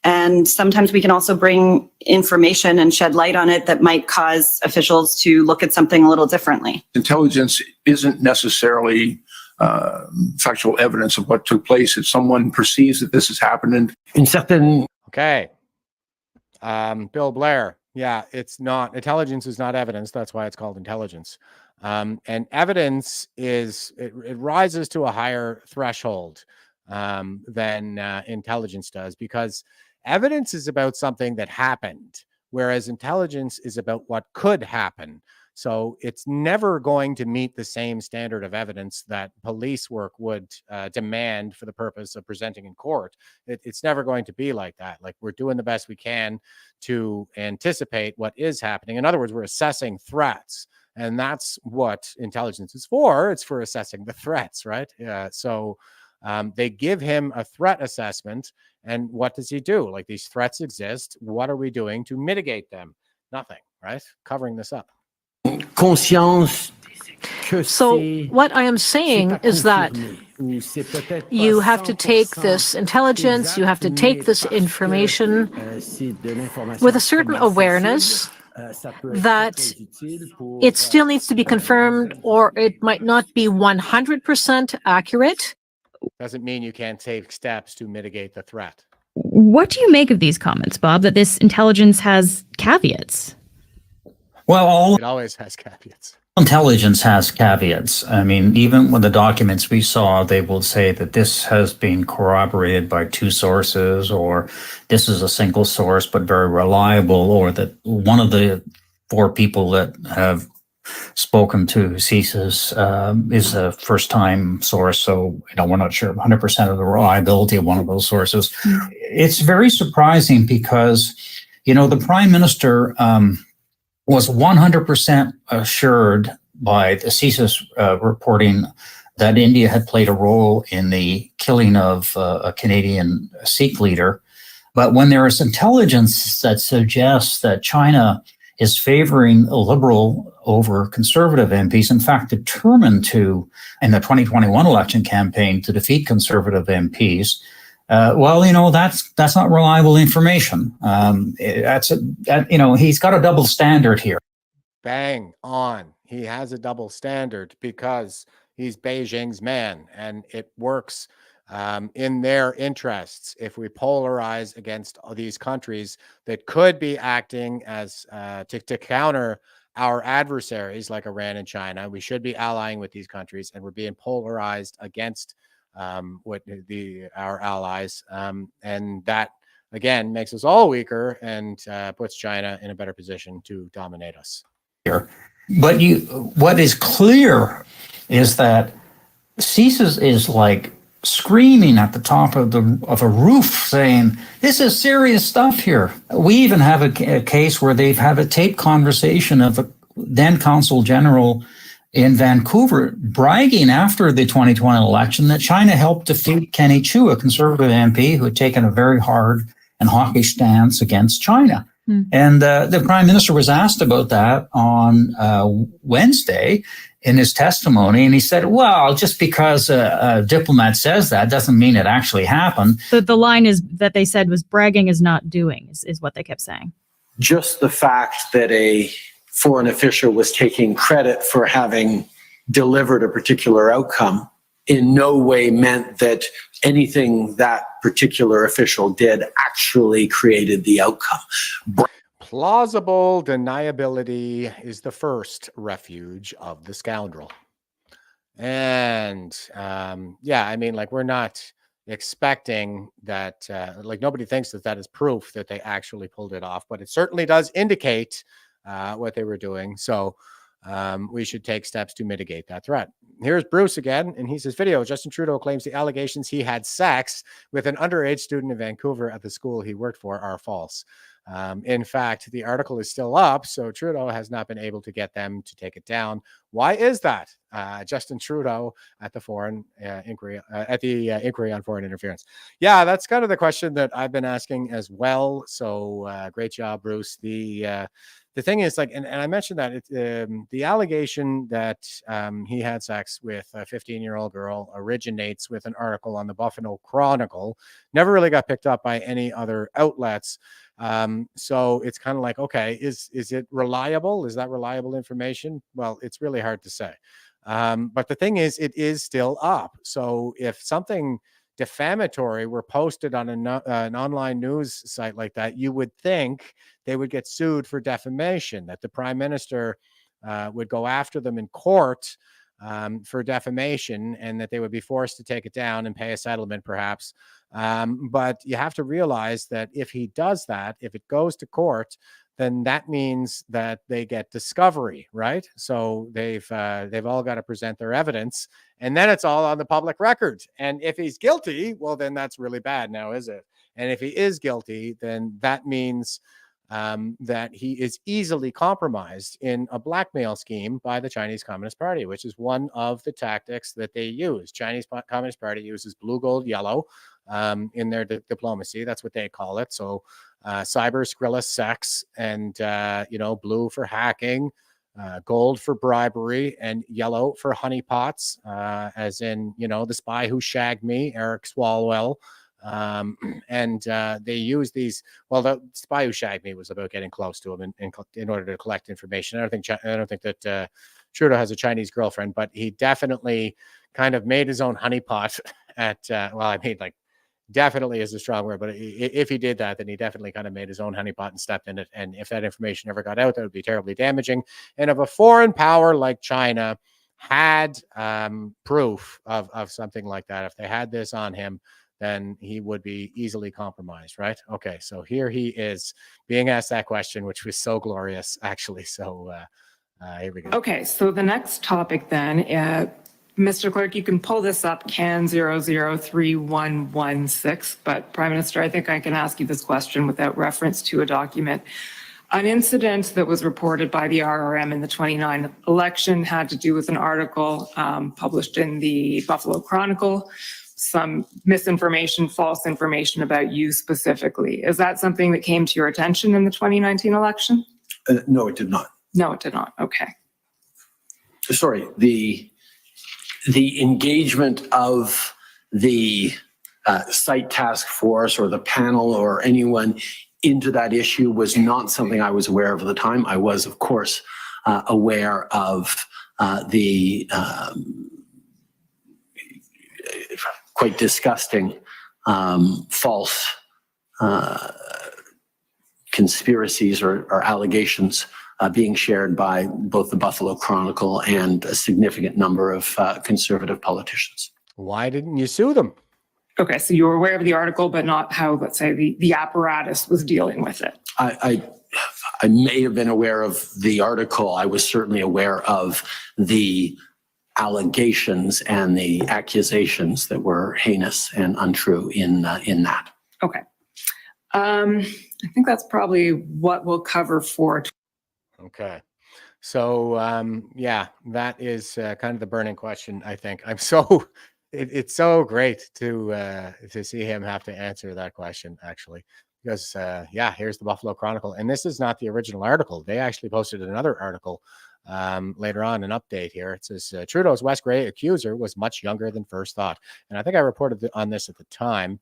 and sometimes we can also bring information and shed light on it that might cause officials to look at something a little differently. Intelligence isn't necessarily factual evidence of what took place. If someone perceives that this has happened in certain... Okay. Bill Blair. Yeah, it's not. Intelligence is not evidence. That's why it's called intelligence. And evidence it rises to a higher threshold than intelligence does, because evidence is about something that happened, whereas intelligence is about what could happen. So it's never going to meet the same standard of evidence that police work would demand for the purpose of presenting in court. It's never going to be like that. Like, we're doing the best we can to anticipate what is happening. In other words, we're assessing threats. And that's what intelligence is for. It's for assessing the threats, right? So they give him a threat assessment. And what does he do? Like, these threats exist. What are we doing to mitigate them? Nothing, right? Covering this up. So what I am saying is that you have to take this intelligence, you have to take this information with a certain awareness that it still needs to be confirmed, or it might not be 100% accurate. Doesn't mean you can't take steps to mitigate the threat. What do you make of these comments, Bob, that this intelligence has caveats? Well, it always has caveats. Intelligence has caveats. I mean, even with the documents we saw, they will say that this has been corroborated by two sources, or this is a single source but very reliable, or that one of the four people that have spoken to CSIS is a first-time source. So, we're not sure 100% of the reliability of one of those sources. It's very surprising because, the Prime Minister was 100% assured by the CSIS reporting that India had played a role in the killing of a Canadian Sikh leader. But when there is intelligence that suggests that China is favoring a Liberal over Conservative MPs, in fact, determined to, in the 2021 election campaign, to defeat Conservative MPs. Well, that's not reliable information. He's got a double standard here. Bang on. He has a double standard because he's Beijing's man, and it works in their interests. If we polarize against these countries that could be acting as to counter our adversaries like Iran and China, we should be allying with these countries, and we're being polarized against our allies, and that again makes us all weaker and puts China in a better position to dominate us. But what is clear is that CSIS is like screaming at the top of a roof saying, this is serious stuff here. We even have a case where they've had a tape conversation of a then Consul General in Vancouver bragging after the 2020 election that China helped defeat Kenny Chiu, a Conservative MP who had taken a very hard and hawkish stance against China. And the Prime Minister was asked about that on Wednesday in his testimony, and he said, well, just because a diplomat says that doesn't mean it actually happened. The line is that they said was bragging is not doing, is what they kept saying. Just the fact that a foreign official was taking credit for having delivered a particular outcome in no way meant that anything that particular official did actually created the outcome. Plausible deniability is the first refuge of the scoundrel. And we're not expecting that, nobody thinks that is proof that they actually pulled it off, but it certainly does indicate what they were doing. So we should take steps to mitigate that threat. Here's Bruce again, and he says, video, Justin Trudeau claims the allegations he had sex with an underage student in Vancouver at the school he worked for are false. In fact, the article is still up, so Trudeau has not been able to get them to take it down. Why is that? Justin Trudeau at the foreign inquiry, inquiry on foreign interference. Yeah, that's kind of the question that I've been asking as well. So great job, Bruce. The thing is, and I mentioned that the allegation that he had sex with a 15-year-old girl originates with an article on the Buffalo Chronicle, never really got picked up by any other outlets. So it's kind of like, okay, is it reliable? Is that reliable information? Well, it's really hard to say. But the thing is, it is still up. So if something defamatory were posted on an online news site like that, you would think they would get sued for defamation, that the Prime Minister would go after them in court for defamation, and that they would be forced to take it down and pay a settlement perhaps. But you have to realize that if he does that, if it goes to court, then that means that they get discovery, right? So they've all got to present their evidence, and then it's all on the public record. And if he's guilty, well, then that's really bad now, is it? And if he is guilty, then that means that he is easily compromised in a blackmail scheme by the Chinese Communist Party, which is one of the tactics that they use. Chinese Communist Party uses blue, gold, yellow in their diplomacy. That's what they call it. So cyber, Skrilla, sex, and blue for hacking, gold for bribery, and yellow for honeypots, as in the spy who shagged me, Eric Swalwell. And they use these. Well, the spy who shagged me was about getting close to him in order to collect information. I don't think that Trudeau has a Chinese girlfriend, but he definitely kind of made his own honeypot definitely is a strong word, but if he did that, then he definitely kind of made his own honeypot and stepped in it. And if that information ever got out, that would be terribly damaging. And if a foreign power like China had proof of something like that, if they had this on him, then he would be easily compromised, right? Okay, so here he is being asked that question, which was so glorious, actually. So here we go. Okay, so the next topic then, Mr. Clerk, you can pull this up, CAN 003116, but Prime Minister, I think I can ask you this question without reference to a document. An incident that was reported by the RRM in the 29 election had to do with an article published in the Buffalo Chronicle, some misinformation, false information about you specifically. Is that something that came to your attention in the 2019 election? No, it did not. No, it did not. Okay. Sorry, the engagement of the site task force or the panel or anyone into that issue was not something I was aware of at the time. I was, of course, aware of the quite disgusting false conspiracies or allegations being shared by both the Buffalo Chronicle and a significant number of conservative politicians. Why didn't you sue them? Okay, so you were aware of the article, but not how, let's say, the apparatus was dealing with it. I may have been aware of the article. I was certainly aware of the allegations and the accusations that were heinous and untrue in that. Okay. I think that's probably what we'll cover for. Okay. So, yeah, that is kind of the burning question, I think. I'm so, it's so great to see him have to answer that question, actually, because, yeah, here's the Buffalo Chronicle. And this is not the original article. They actually posted another article later on, an update here. It says, Trudeau's West Grey accuser was much younger than first thought. And I think I reported on this at the time.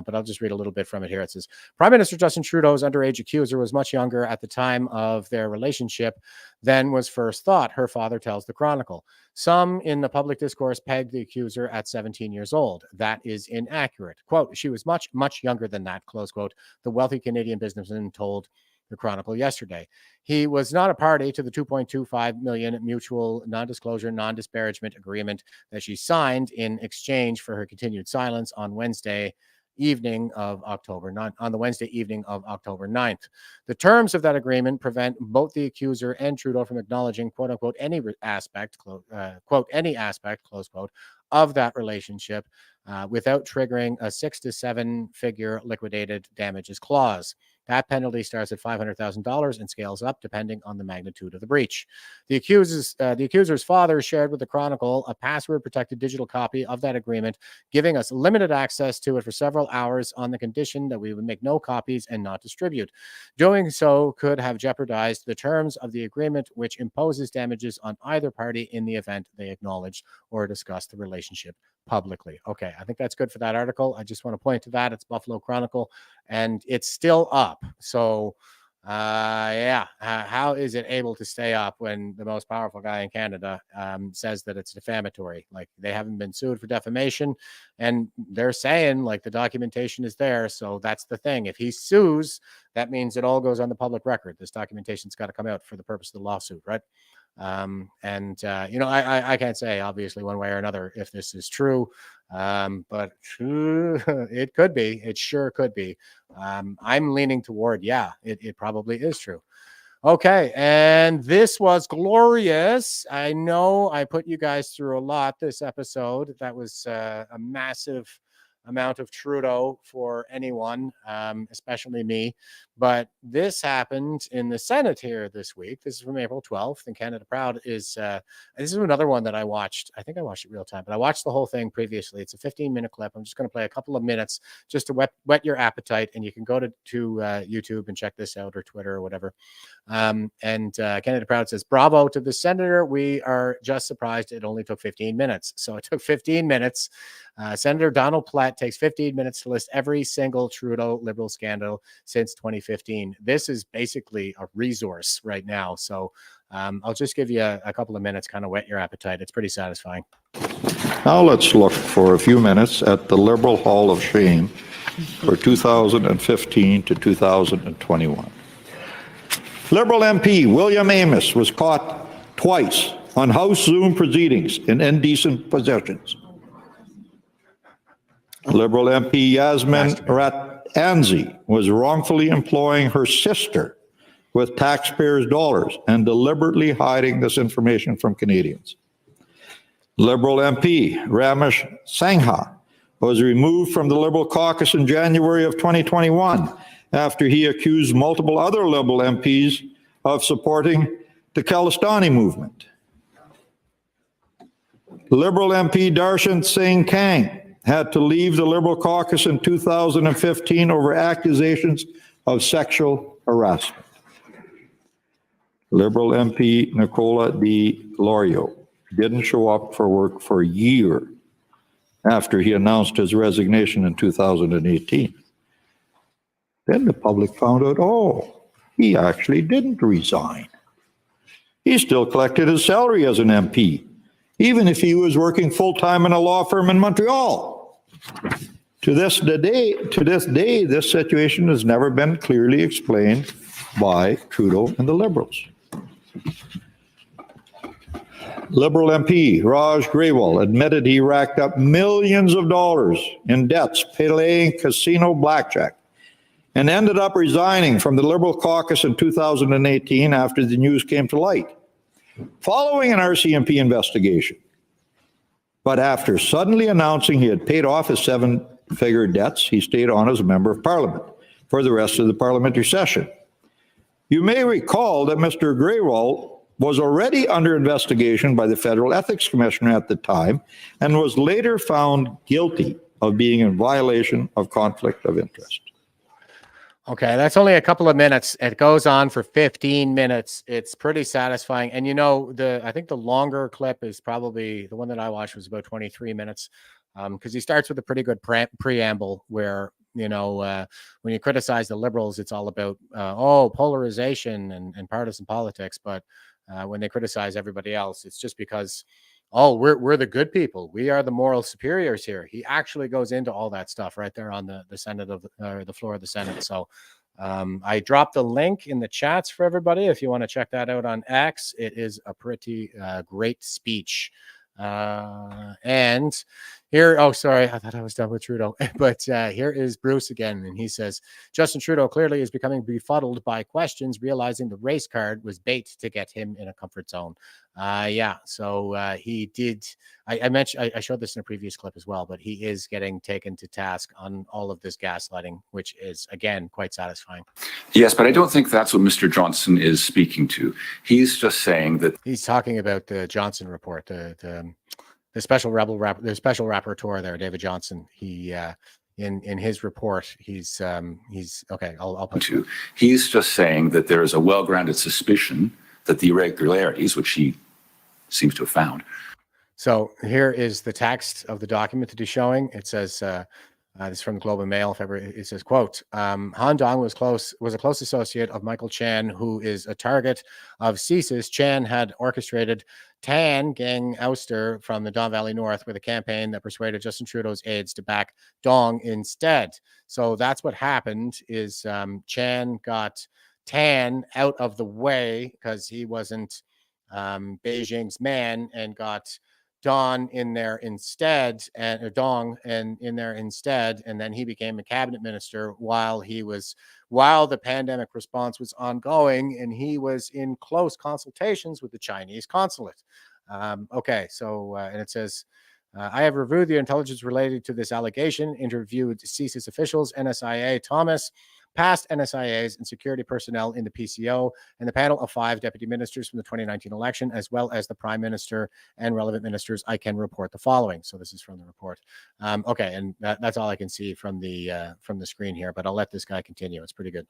But I'll just read a little bit from it here. It says, Prime Minister Justin Trudeau's underage accuser was much younger at the time of their relationship than was first thought, her father tells the Chronicle. Some in the public discourse pegged the accuser at 17 years old. That is inaccurate. Quote, she was much, much younger than that, close quote, the wealthy Canadian businessman told the Chronicle yesterday. He was not a party to the $2.25 million mutual non-disclosure, non-disparagement agreement that she signed in exchange for her continued silence on Wednesday evening of October 9th, on the Wednesday evening of October 9th. The terms of that agreement prevent both the accuser and Trudeau from acknowledging, quote unquote, any aspect, quote, any aspect, close quote, of that relationship without triggering a 6 to 7 figure liquidated damages clause. That penalty starts at $500,000 and scales up depending on the magnitude of the breach. The accuser's father shared with the Chronicle a password-protected digital copy of that agreement, giving us limited access to it for several hours on the condition that we would make no copies and not distribute. Doing so could have jeopardized the terms of the agreement, which imposes damages on either party in the event they acknowledge or discuss the relationship publicly. Okay, I think that's good for that article. I just want to point to that. It's Buffalo Chronicle, and it's still up. So, yeah, how is it able to stay up when the most powerful guy in Canada says that it's defamatory? Like, they haven't been sued for defamation, and they're saying, like, the documentation is there. So that's the thing. If he sues, that means it all goes on the public record. This documentation's got to come out for the purpose of the lawsuit, right? You know, I can't say obviously one way or another if this is true, but it could be. It sure could be. I'm leaning toward, yeah, it probably is true. Okay, and this was glorious. I know I put you guys through a lot this episode. That was a massive amount of Trudeau for anyone, especially me. But this happened in the Senate here this week. This is from April 12th, and Canada Proud is, this is another one that I watched. I think I watched it real time, but I watched the whole thing previously. It's a 15-minute clip. I'm just going to play a couple of minutes just to whet your appetite, and you can go to YouTube and check this out, or Twitter or whatever. Canada Proud says, bravo to the senator. We are just surprised it only took 15 minutes. So it took 15 minutes. Senator Donald Platt takes 15 minutes to list every single Trudeau Liberal scandal since 2015. This is basically a resource right now. So I'll just give you a couple of minutes, kind of whet your appetite. It's pretty satisfying. Now let's look for a few minutes at the Liberal Hall of Shame for 2015 to 2021. Liberal MP William Amos was caught twice on House Zoom proceedings in indecent possessions. Liberal MP Yasmin Ratanzi was wrongfully employing her sister with taxpayers' dollars and deliberately hiding this information from Canadians. Liberal MP Ramesh Sangha was removed from the Liberal caucus in January of 2021 after he accused multiple other Liberal MPs of supporting the Khalistani movement. Liberal MP Darshan Singh Kang had to leave the Liberal caucus in 2015 over accusations of sexual harassment. Liberal MP Nicola Di Lorio didn't show up for work for a year after he announced his resignation in 2018. Then the public found out, oh, he actually didn't resign. He still collected his salary as an MP, even if he was working full-time in a law firm in Montreal. To this day, this situation has never been clearly explained by Trudeau and the Liberals. Liberal MP Raj Grewal admitted he racked up millions of dollars in debts playing casino blackjack and ended up resigning from the Liberal caucus in 2018 after the news came to light, following an RCMP investigation. But after suddenly announcing he had paid off his seven-figure debts, he stayed on as a member of Parliament for the rest of the parliamentary session. You may recall that Mr. Grewal was already under investigation by the Federal Ethics Commissioner at the time and was later found guilty of being in violation of conflict of interest. Okay, that's only a couple of minutes. It goes on for 15 minutes. It's pretty satisfying. And you know, I think the longer clip is probably the one that I watched was about 23 minutes, because he starts with a pretty good preamble where, you know, when you criticize the Liberals, it's all about, polarization and partisan politics. But when they criticize everybody else, it's just because, we're the good people. We are the moral superiors here. He actually goes into all that stuff right there on the Senate the floor of the Senate. So I dropped the link in the chats for everybody. If you want to check that out on X, it is a pretty great speech. And here, sorry, I thought I was done with Trudeau, but here is Bruce again, and he says, Justin Trudeau clearly is becoming befuddled by questions, realizing the race card was bait to get him in a comfort zone. So he did, I showed this in a previous clip as well, but he is getting taken to task on all of this gaslighting, which is, again, quite satisfying. Yes, but I don't think that's what Mr. Johnson is speaking to. He's just saying that he's talking about the Johnson report, the special rapporteur there, David Johnson. He in his report, he's okay. I'll put to. He's just saying that there is a well-grounded suspicion that the irregularities, which he seems to have found. So here is the text of the document that he's showing. It says, this is from the Globe and Mail, February. It says, quote, Han Dong was a close associate of Michael Chan, who is a target of CSIS. Chan had orchestrated Tan gang ouster from the Don Valley North with a campaign that persuaded Justin Trudeau's aides to back Dong instead. So that's what happened is Chan got Tan out of the way because he wasn't Beijing's man, and got Dong in there instead, and then he became a cabinet minister while the pandemic response was ongoing, and he was in close consultations with the Chinese consulate. And it says, I have reviewed the intelligence related to this allegation, interviewed CSIS officials, NSIA Thomas, past NSIAs and security personnel in the PCO, and the panel of 5 deputy ministers from the 2019 election, as well as the prime minister and relevant ministers. I can report the following. So this is from the report. And that's all I can see from the screen here, but I'll let this guy continue. It's pretty good.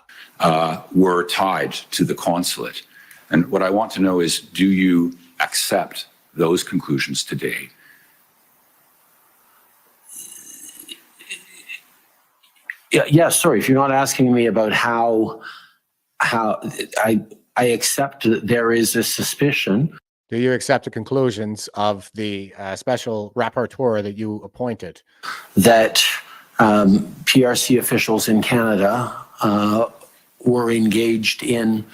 Were tied to the consulate. And what I want to know is, do you accept those conclusions today? Yeah, sorry, if you're not asking me about how I accept that there is a suspicion. Do you accept the conclusions of the special rapporteur that you appointed? That PRC officials in Canada were engaged in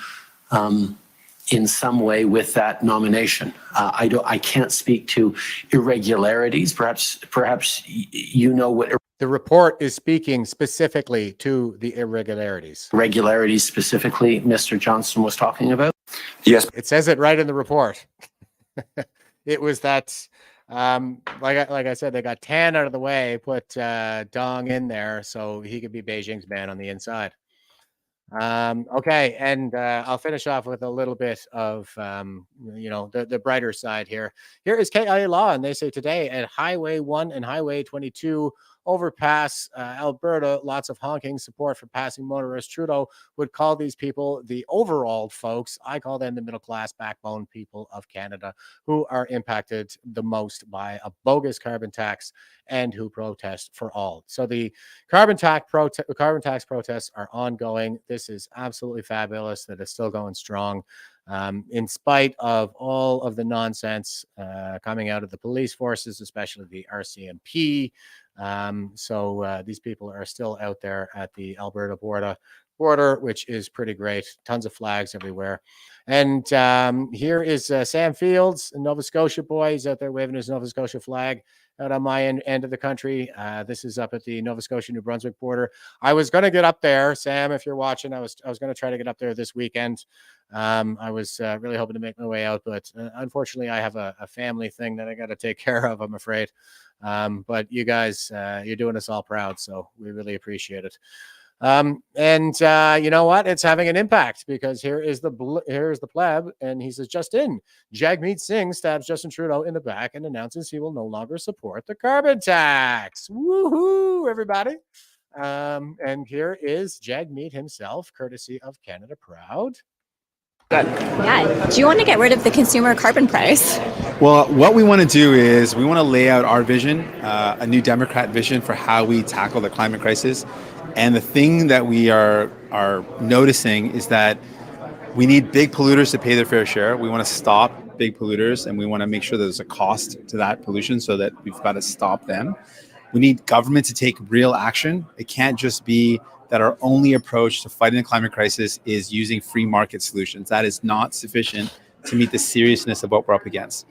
some way with that nomination. I can't speak to irregularities. Perhaps you know what. The report is speaking specifically to the irregularities. Irregularities specifically, Mr. Johnson was talking about? Yes. It says it right in the report. It was that, like I said, they got Tan out of the way, put Dong in there so he could be Beijing's man on the inside. And I'll finish off with a little bit of, the brighter side here. Here is KIA Law, and they say today at Highway 1 and Highway 22 overpass Alberta. Lots of honking support for passing motorists. Trudeau would call these people the overall folks. I call them the middle class backbone people of Canada who are impacted the most by a bogus carbon tax and who protest for all. So the carbon tax protests are ongoing. This is absolutely fabulous that it's still going strong. In spite of all of the nonsense coming out of the police forces, especially the RCMP. So these people are still out there at the Alberta border, which is pretty great. Tons of flags everywhere. And here is Sam Fields, a Nova Scotia boy. He's out there waving his Nova Scotia flag out on my end of the country. This is up at the Nova Scotia-New Brunswick border. I was going to get up there, Sam, if you're watching. I was going to try to get up there this weekend. I was really hoping to make my way out, but unfortunately, I have a family thing that I got to take care of, I'm afraid. But you guys, you're doing us all proud, so we really appreciate it. You know what? It's having an impact because here's the pleb, and he says, just in, Jagmeet Singh stabs Justin Trudeau in the back and announces he will no longer support the carbon tax. Woohoo, everybody. And here is Jagmeet himself, courtesy of Canada Proud. Yeah. Do you want to get rid of the consumer carbon price? Well, what we want to do is we want to lay out our vision, a new Democrat vision for how we tackle the climate crisis. And the thing that we are noticing is that we need big polluters to pay their fair share. We want to stop big polluters, and we want to make sure there's a cost to that pollution so that we've got to stop them. We need government to take real action. It can't just be that our only approach to fighting the climate crisis is using free market solutions. That is not sufficient to meet the seriousness of what we're up against.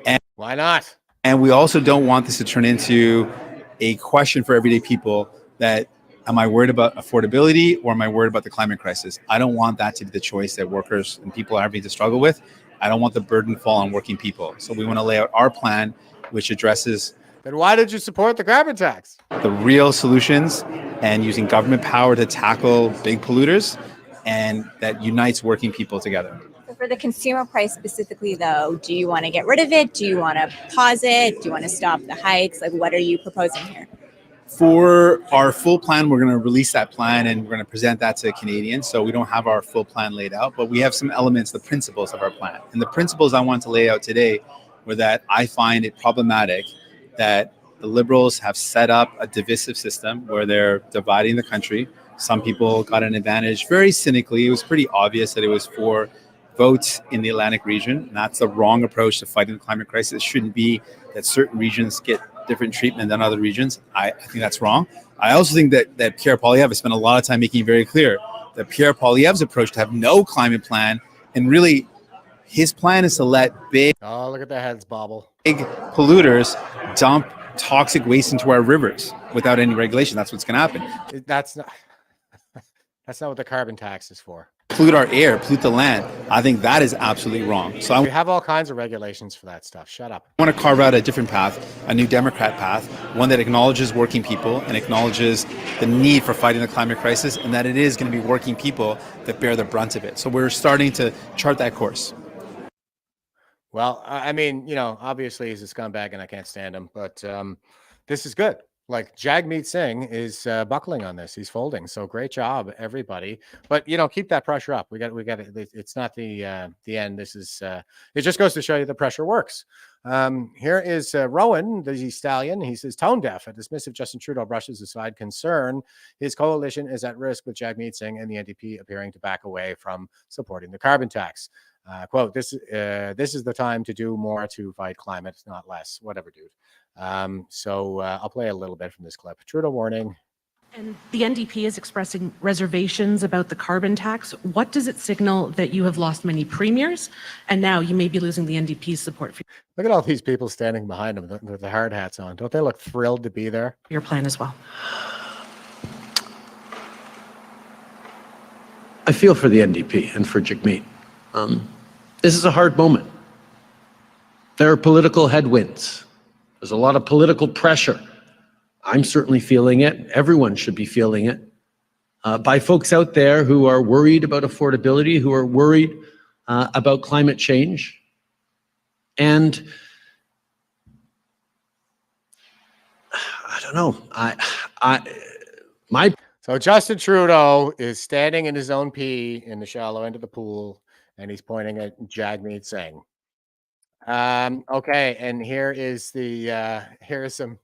And why not? And we also don't want this to turn into a question for everyday people that, am I worried about affordability or am I worried about the climate crisis? I don't want that to be the choice that workers and people are having to struggle with. I don't want the burden to fall on working people. So we want to lay out our plan, which addresses Then why did you support the carbon tax? the real solutions and using government power to tackle big polluters, and that unites working people together. So for the consumer price specifically, though, do you want to get rid of it? Do you want to pause it? Do you want to stop the hikes? Like, what are you proposing here? For our full plan, we're going to release that plan and we're going to present that to Canadians. So we don't have our full plan laid out, but we have some elements, the principles of our plan. And the principles I want to lay out today were that I find it problematic that the Liberals have set up a divisive system where they're dividing the country. Some people got an advantage very cynically. It was pretty obvious that it was for votes in the Atlantic region. And that's the wrong approach to fighting the climate crisis. It shouldn't be that certain regions get different treatment than other regions. I think that's wrong. I also think that Pierre Poilievre has spent a lot of time making very clear that Pierre Poilievre's approach to have no climate plan, and really his plan is to let big look at the heads bobble. Big polluters dump toxic waste into our rivers without any regulation. That's what's going to happen. That's not what the carbon tax is for. Pollute our air, pollute the land. I think that is absolutely wrong. So We have all kinds of regulations for that stuff. Shut up. I want to carve out a different path, a new Democrat path, one that acknowledges working people and acknowledges the need for fighting the climate crisis, and that it is going to be working people that bear the brunt of it. So we're starting to chart that course. Well, I mean, obviously he's a scumbag and I can't stand him, but this is good. Like Jagmeet Singh is buckling on this. He's folding. So great job, everybody. But keep that pressure up. We got it. It's not the end. This is it just goes to show you the pressure works. Here is Rowan, the stallion. He says, tone deaf and dismissive Justin Trudeau brushes aside concern. His coalition is at risk with Jagmeet Singh and the NDP appearing to back away from supporting the carbon tax. Quote, this is the time to do more to fight climate, not less. Whatever, dude. So I'll play a little bit from this clip. Trudeau warning. And the NDP is expressing reservations about the carbon tax. What does it signal that you have lost many premiers and now you may be losing the NDP's support for Look at all these people standing behind him with the hard hats on. Don't they look thrilled to be there? your plan as well? I feel for the NDP and for Jagmeet. This is a hard moment. There are political headwinds. There's a lot of political pressure. I'm certainly feeling it. Everyone should be feeling it. By folks out there who are worried about affordability, who are worried about climate change. And I don't know. So Justin Trudeau is standing in his own pee in the shallow end of the pool, and he's pointing at Jagmeet Singh. Okay, and here is the here is some.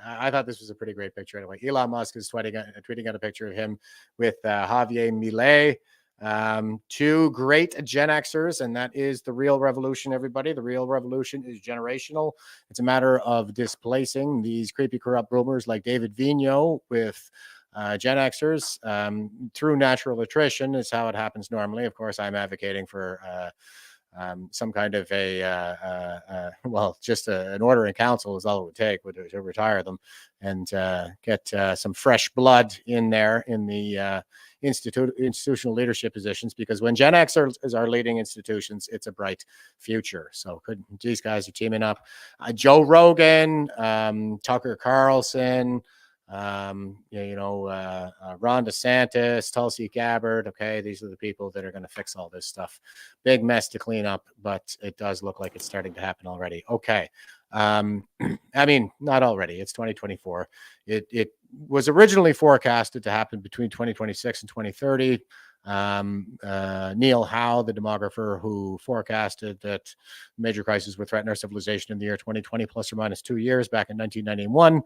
I thought this was a pretty great picture anyway. Elon Musk is tweeting out a picture of him with Javier Milei. Two great Gen Xers, and that is the real revolution, everybody. The real revolution is generational. It's a matter of displacing these creepy, corrupt boomers like David Vigneault with Gen Xers through natural attrition is how it happens normally. Of course, I'm advocating for some kind of well, just an order in council is all it would take to retire them and get some fresh blood in there in the institutional leadership positions, because when Gen X are leading institutions, it's a bright future. So these guys are teaming up. Joe Rogan, Tucker Carlson, Ron DeSantis, Tulsi Gabbard. Okay, these are the people that are going to fix all this stuff. Big mess to clean up, but it does look like it's starting to happen already. Okay. I mean, not already. It's 2024. It was originally forecasted to happen between 2026 and 2030. Neil Howe, the demographer who forecasted that major crises would threaten our civilization in the year 2020, plus or minus 2 years back in 1991.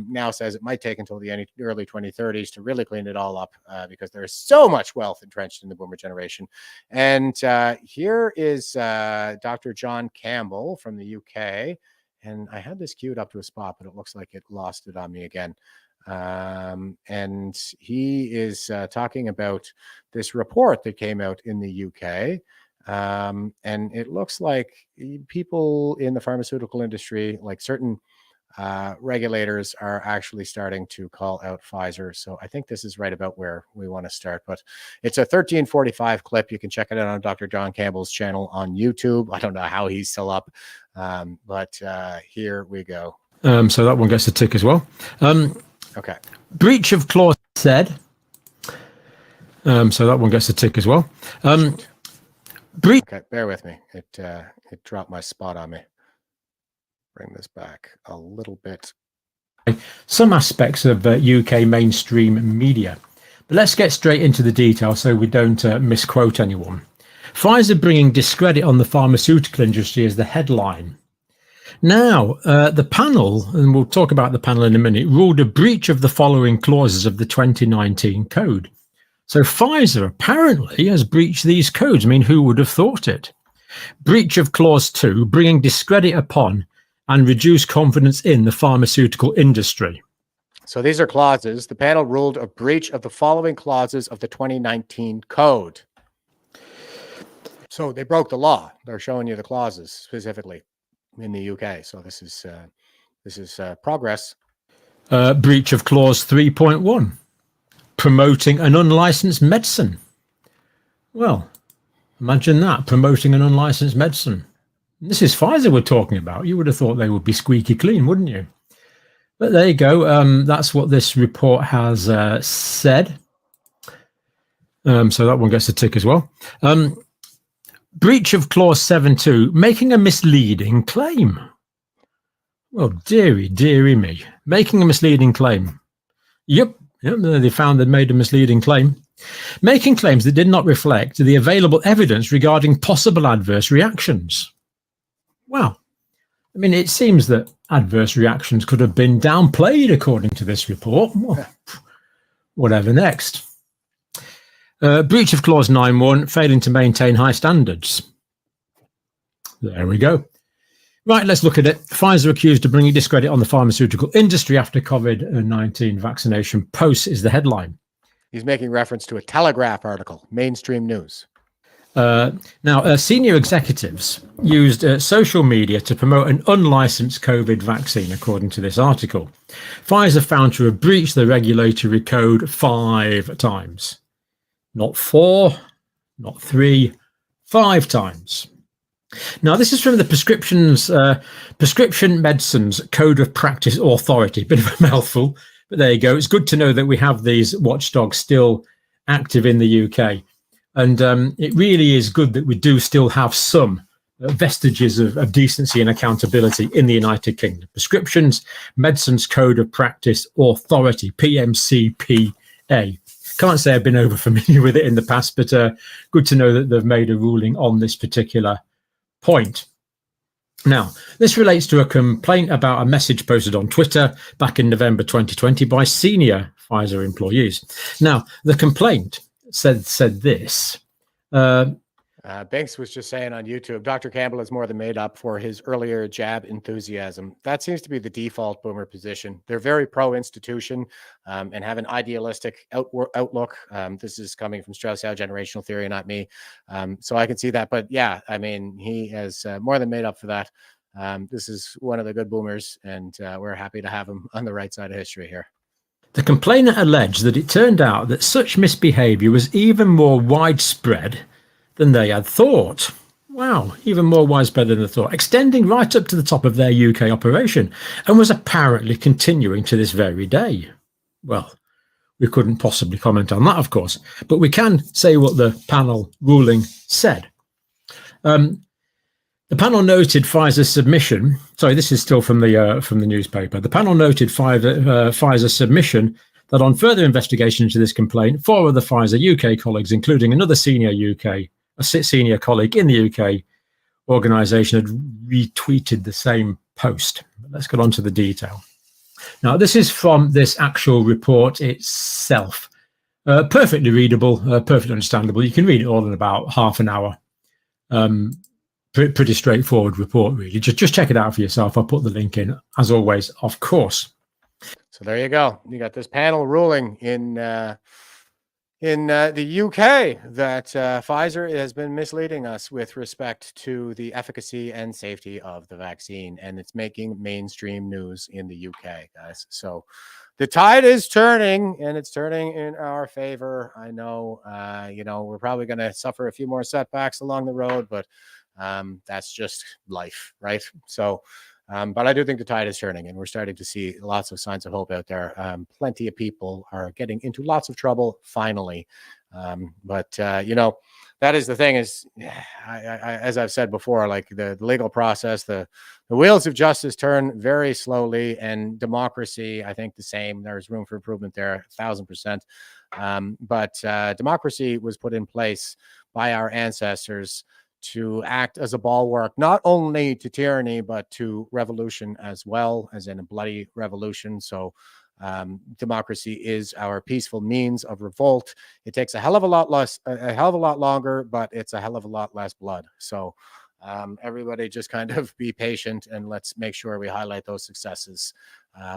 Now says it might take until the early 2030s to really clean it all up because there is so much wealth entrenched in the boomer generation. And here is Dr. John Campbell from the UK. And I had this queued up to a spot, but it looks like it lost it on me again. And he is talking about this report that came out in the UK. And it looks like people in the pharmaceutical industry, like certain regulators, are actually starting to call out Pfizer. So I think this is right about where we want to start, but it's a 1345 clip. You can check it out on Dr. John Campbell's channel on YouTube. I don't know how he's still up, but here we go. So that one gets a tick as well. Okay. Breach of clause said. So that one gets a tick as well. Okay, bear with me. It dropped my spot on me. Bring this back a little bit. Some aspects of UK mainstream media. But let's get straight into the detail so we don't misquote anyone. Pfizer bringing discredit on the pharmaceutical industry is the headline. Now, the panel, and we'll talk about the panel in a minute, ruled a breach of the following clauses of the 2019 code. So Pfizer apparently has breached these codes. I mean, who would have thought it? Breach of clause 2, bringing discredit upon and reduce confidence in the pharmaceutical industry. So these are clauses. The panel ruled a breach of the following clauses of the 2019 code. So they broke the law. They're showing you the clauses specifically in the UK. So this is progress. Breach of clause 3.1, promoting an unlicensed medicine. Well, imagine that, promoting an unlicensed medicine. This is Pfizer we're talking about. You would have thought they would be squeaky clean, wouldn't you? But there you go. That's what this report has said. So that one gets a tick as well. Breach of clause 7.2, making a misleading claim. Well, dearie me. Making a misleading claim. Yep, they found they'd made a misleading claim. Making claims that did not reflect the available evidence regarding possible adverse reactions. Well, I mean, it seems that adverse reactions could have been downplayed according to this report. Well, whatever next. Breach of clause 9.1, failing to maintain high standards. There we go. Right, let's look at it. Pfizer accused of bringing discredit on the pharmaceutical industry after COVID-19 vaccination posts is the headline. He's making reference to a Telegraph article, mainstream news. Now, senior executives used social media to promote an unlicensed COVID vaccine, according to this article. Pfizer found to have breached the regulatory code 5 times. Not 4, not 3, 5 times. Now, this is from the Prescription Medicines Code of Practice Authority. Bit of a mouthful, but there you go. It's good to know that we have these watchdogs still active in the UK. And it really is good that we do still have some vestiges of decency and accountability in the United Kingdom. Prescriptions Medicines Code of Practice Authority, PMCPA. Can't say I've been over familiar with it in the past, but good to know that they've made a ruling on this particular point. Now, this relates to a complaint about a message posted on Twitter back in November 2020 by senior Pfizer employees. Now, the complaint said this. Banks was just saying on YouTube, Dr. Campbell is more than made up for his earlier jab enthusiasm. That seems to be the default boomer position. They're very pro-institution and have an idealistic outlook. This is coming from Strauss-Howe generational theory, not me. So I can see that. But yeah, I mean, he has more than made up for that. This is one of the good boomers, and we're happy to have him on the right side of history here. The complainant alleged that it turned out that such misbehavior was even more widespread than they had thought. Wow, even more widespread than they thought, extending right up to the top of their UK operation, and was apparently continuing to this very day. Well, we couldn't possibly comment on that, of course, but we can say what the panel ruling said. The panel noted Pfizer's submission. Sorry, this is still from the newspaper. The panel noted Pfizer's submission that on further investigation into this complaint, 4 of the Pfizer UK colleagues, including another senior colleague in the UK organisation, had retweeted the same post. But let's get on to the detail. Now, this is from this actual report itself. Perfectly readable, perfectly understandable. You can read it all in about half an hour. Pretty straightforward report, really. Just check it out for yourself. I'll put the link in, as always, of course. So there you go. You got this panel ruling in the UK that Pfizer has been misleading us with respect to the efficacy and safety of the vaccine, and it's making mainstream news in the UK, guys. So the tide is turning, and it's turning in our favor. I know, we're probably going to suffer a few more setbacks along the road, but that's just life, right? So, but I do think the tide is turning, and we're starting to see lots of signs of hope out there. Plenty of people are getting into lots of trouble finally. But that is the thing is, as I've said before, like the legal process, the wheels of justice turn very slowly, and democracy, I think the same. There's room for improvement there, 1,000%. But democracy was put in place by our ancestors to act as a bulwark, not only to tyranny, but to revolution as well, as in a bloody revolution. So democracy is our peaceful means of revolt. It takes a hell of a lot longer, but it's a hell of a lot less blood. So everybody just kind of be patient, and let's make sure we highlight those successes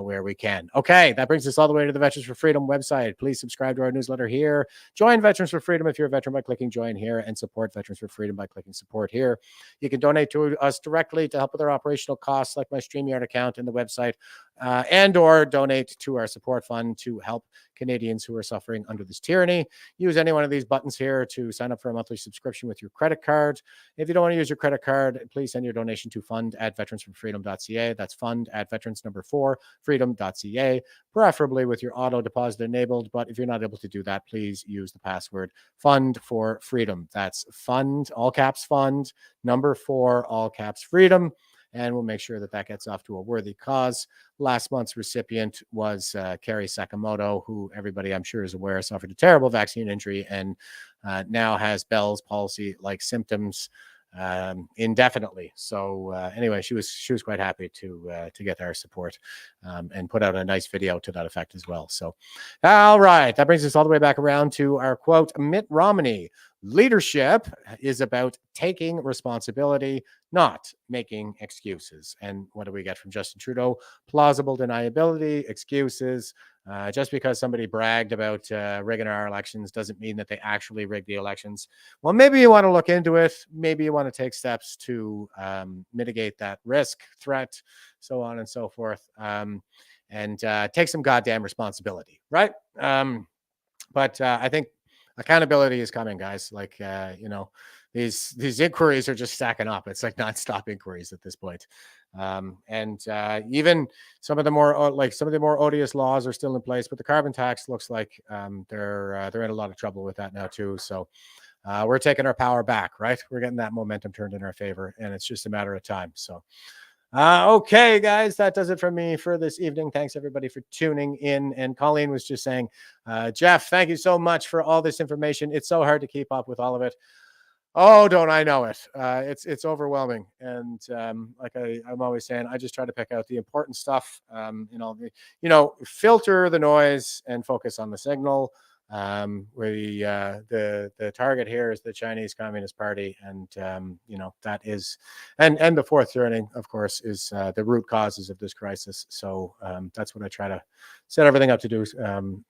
where we can. Okay, that brings us all the way to the Veterans for Freedom website. Please subscribe to our newsletter here. Join Veterans for Freedom if you're a veteran by clicking join here, and support Veterans for Freedom by clicking support here. You can donate to us directly to help with our operational costs, like my StreamYard account and the website, and or donate to our support fund to help Canadians who are suffering under this tyranny. Use any one of these buttons here to sign up for a monthly subscription with your credit card. If you don't want to use your credit card, please send your donation to fund@veteransforfreedom.ca. That's fund@veterans4 freedom.ca, preferably with your auto deposit enabled. But if you're not able to do that, please use the password Fund for Freedom. That's fund, all caps fund, number 4, all caps freedom. And we'll make sure that that gets off to a worthy cause. Last month's recipient was Kerry Sakamoto, who everybody I'm sure is aware suffered a terrible vaccine injury and now has Bell's palsy-like symptoms indefinitely. So anyway, she was quite happy to get our support and put out a nice video to that effect as well. So, all right, that brings us all the way back around to our quote: Mitt Romney, leadership is about taking responsibility, not making excuses. And what do we get from Justin Trudeau? Plausible deniability, excuses. Just because somebody bragged about rigging our elections doesn't mean that they actually rigged the elections. Well, maybe you want to look into it. Maybe you want to take steps to mitigate that risk, threat, so on and so forth, and take some goddamn responsibility, right? But I think accountability is coming, guys. Like, these inquiries are just stacking up. It's like nonstop inquiries at this point. And even some of the more odious laws are still in place, but the carbon tax looks like they're in a lot of trouble with that now too. So we're taking our power back, right? We're getting that momentum turned in our favor, and it's just a matter of time. So, okay, guys, that does it for me for this evening. Thanks everybody for tuning in. And Colleen was just saying, Jeff, thank you so much for all this information. It's so hard to keep up with all of it. Oh, don't I know it? It's overwhelming, and like I'm always saying, I just try to pick out the important stuff. Filter the noise and focus on the signal. The target here is the Chinese Communist Party, and that is, and the fourth turning, of course, is the root causes of this crisis. So that's what I try to set everything up to do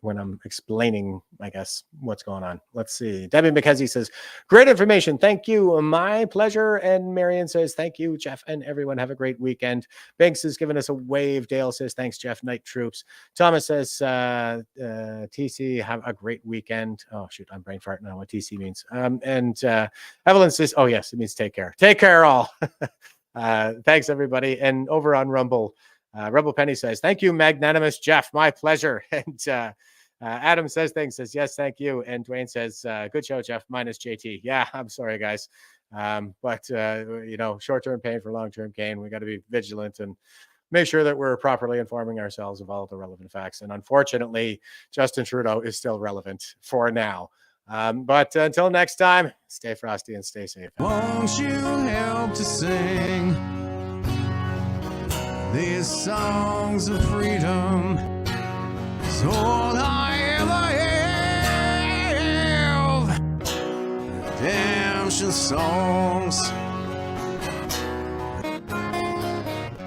when I'm explaining, I guess, what's going on. Let's see. Debbie McKenzie says, great information. Thank you. My pleasure. And Marion says, thank you, Jeff, and everyone. Have a great weekend. Banks has given us a wave. Dale says, thanks, Jeff. Night troops. Thomas says, TC, have a great weekend. Oh, shoot. I'm brain farting on what TC means. And Evelyn says, oh, yes, it means take care. Take care, all. Thanks, everybody. And over on Rumble, Rebel Penny says, thank you, Magnanimous Jeff. My pleasure. And Adam says, yes, thank you. And Dwayne says, good show, Jeff, minus JT. Yeah, I'm sorry, guys. But short-term pain for long-term gain. We got to be vigilant and make sure that we're properly informing ourselves of all the relevant facts. And unfortunately, Justin Trudeau is still relevant for now. But until next time, stay frosty and stay safe. Won't you help to sing these songs of freedom? It's all I ever have. Redemption songs.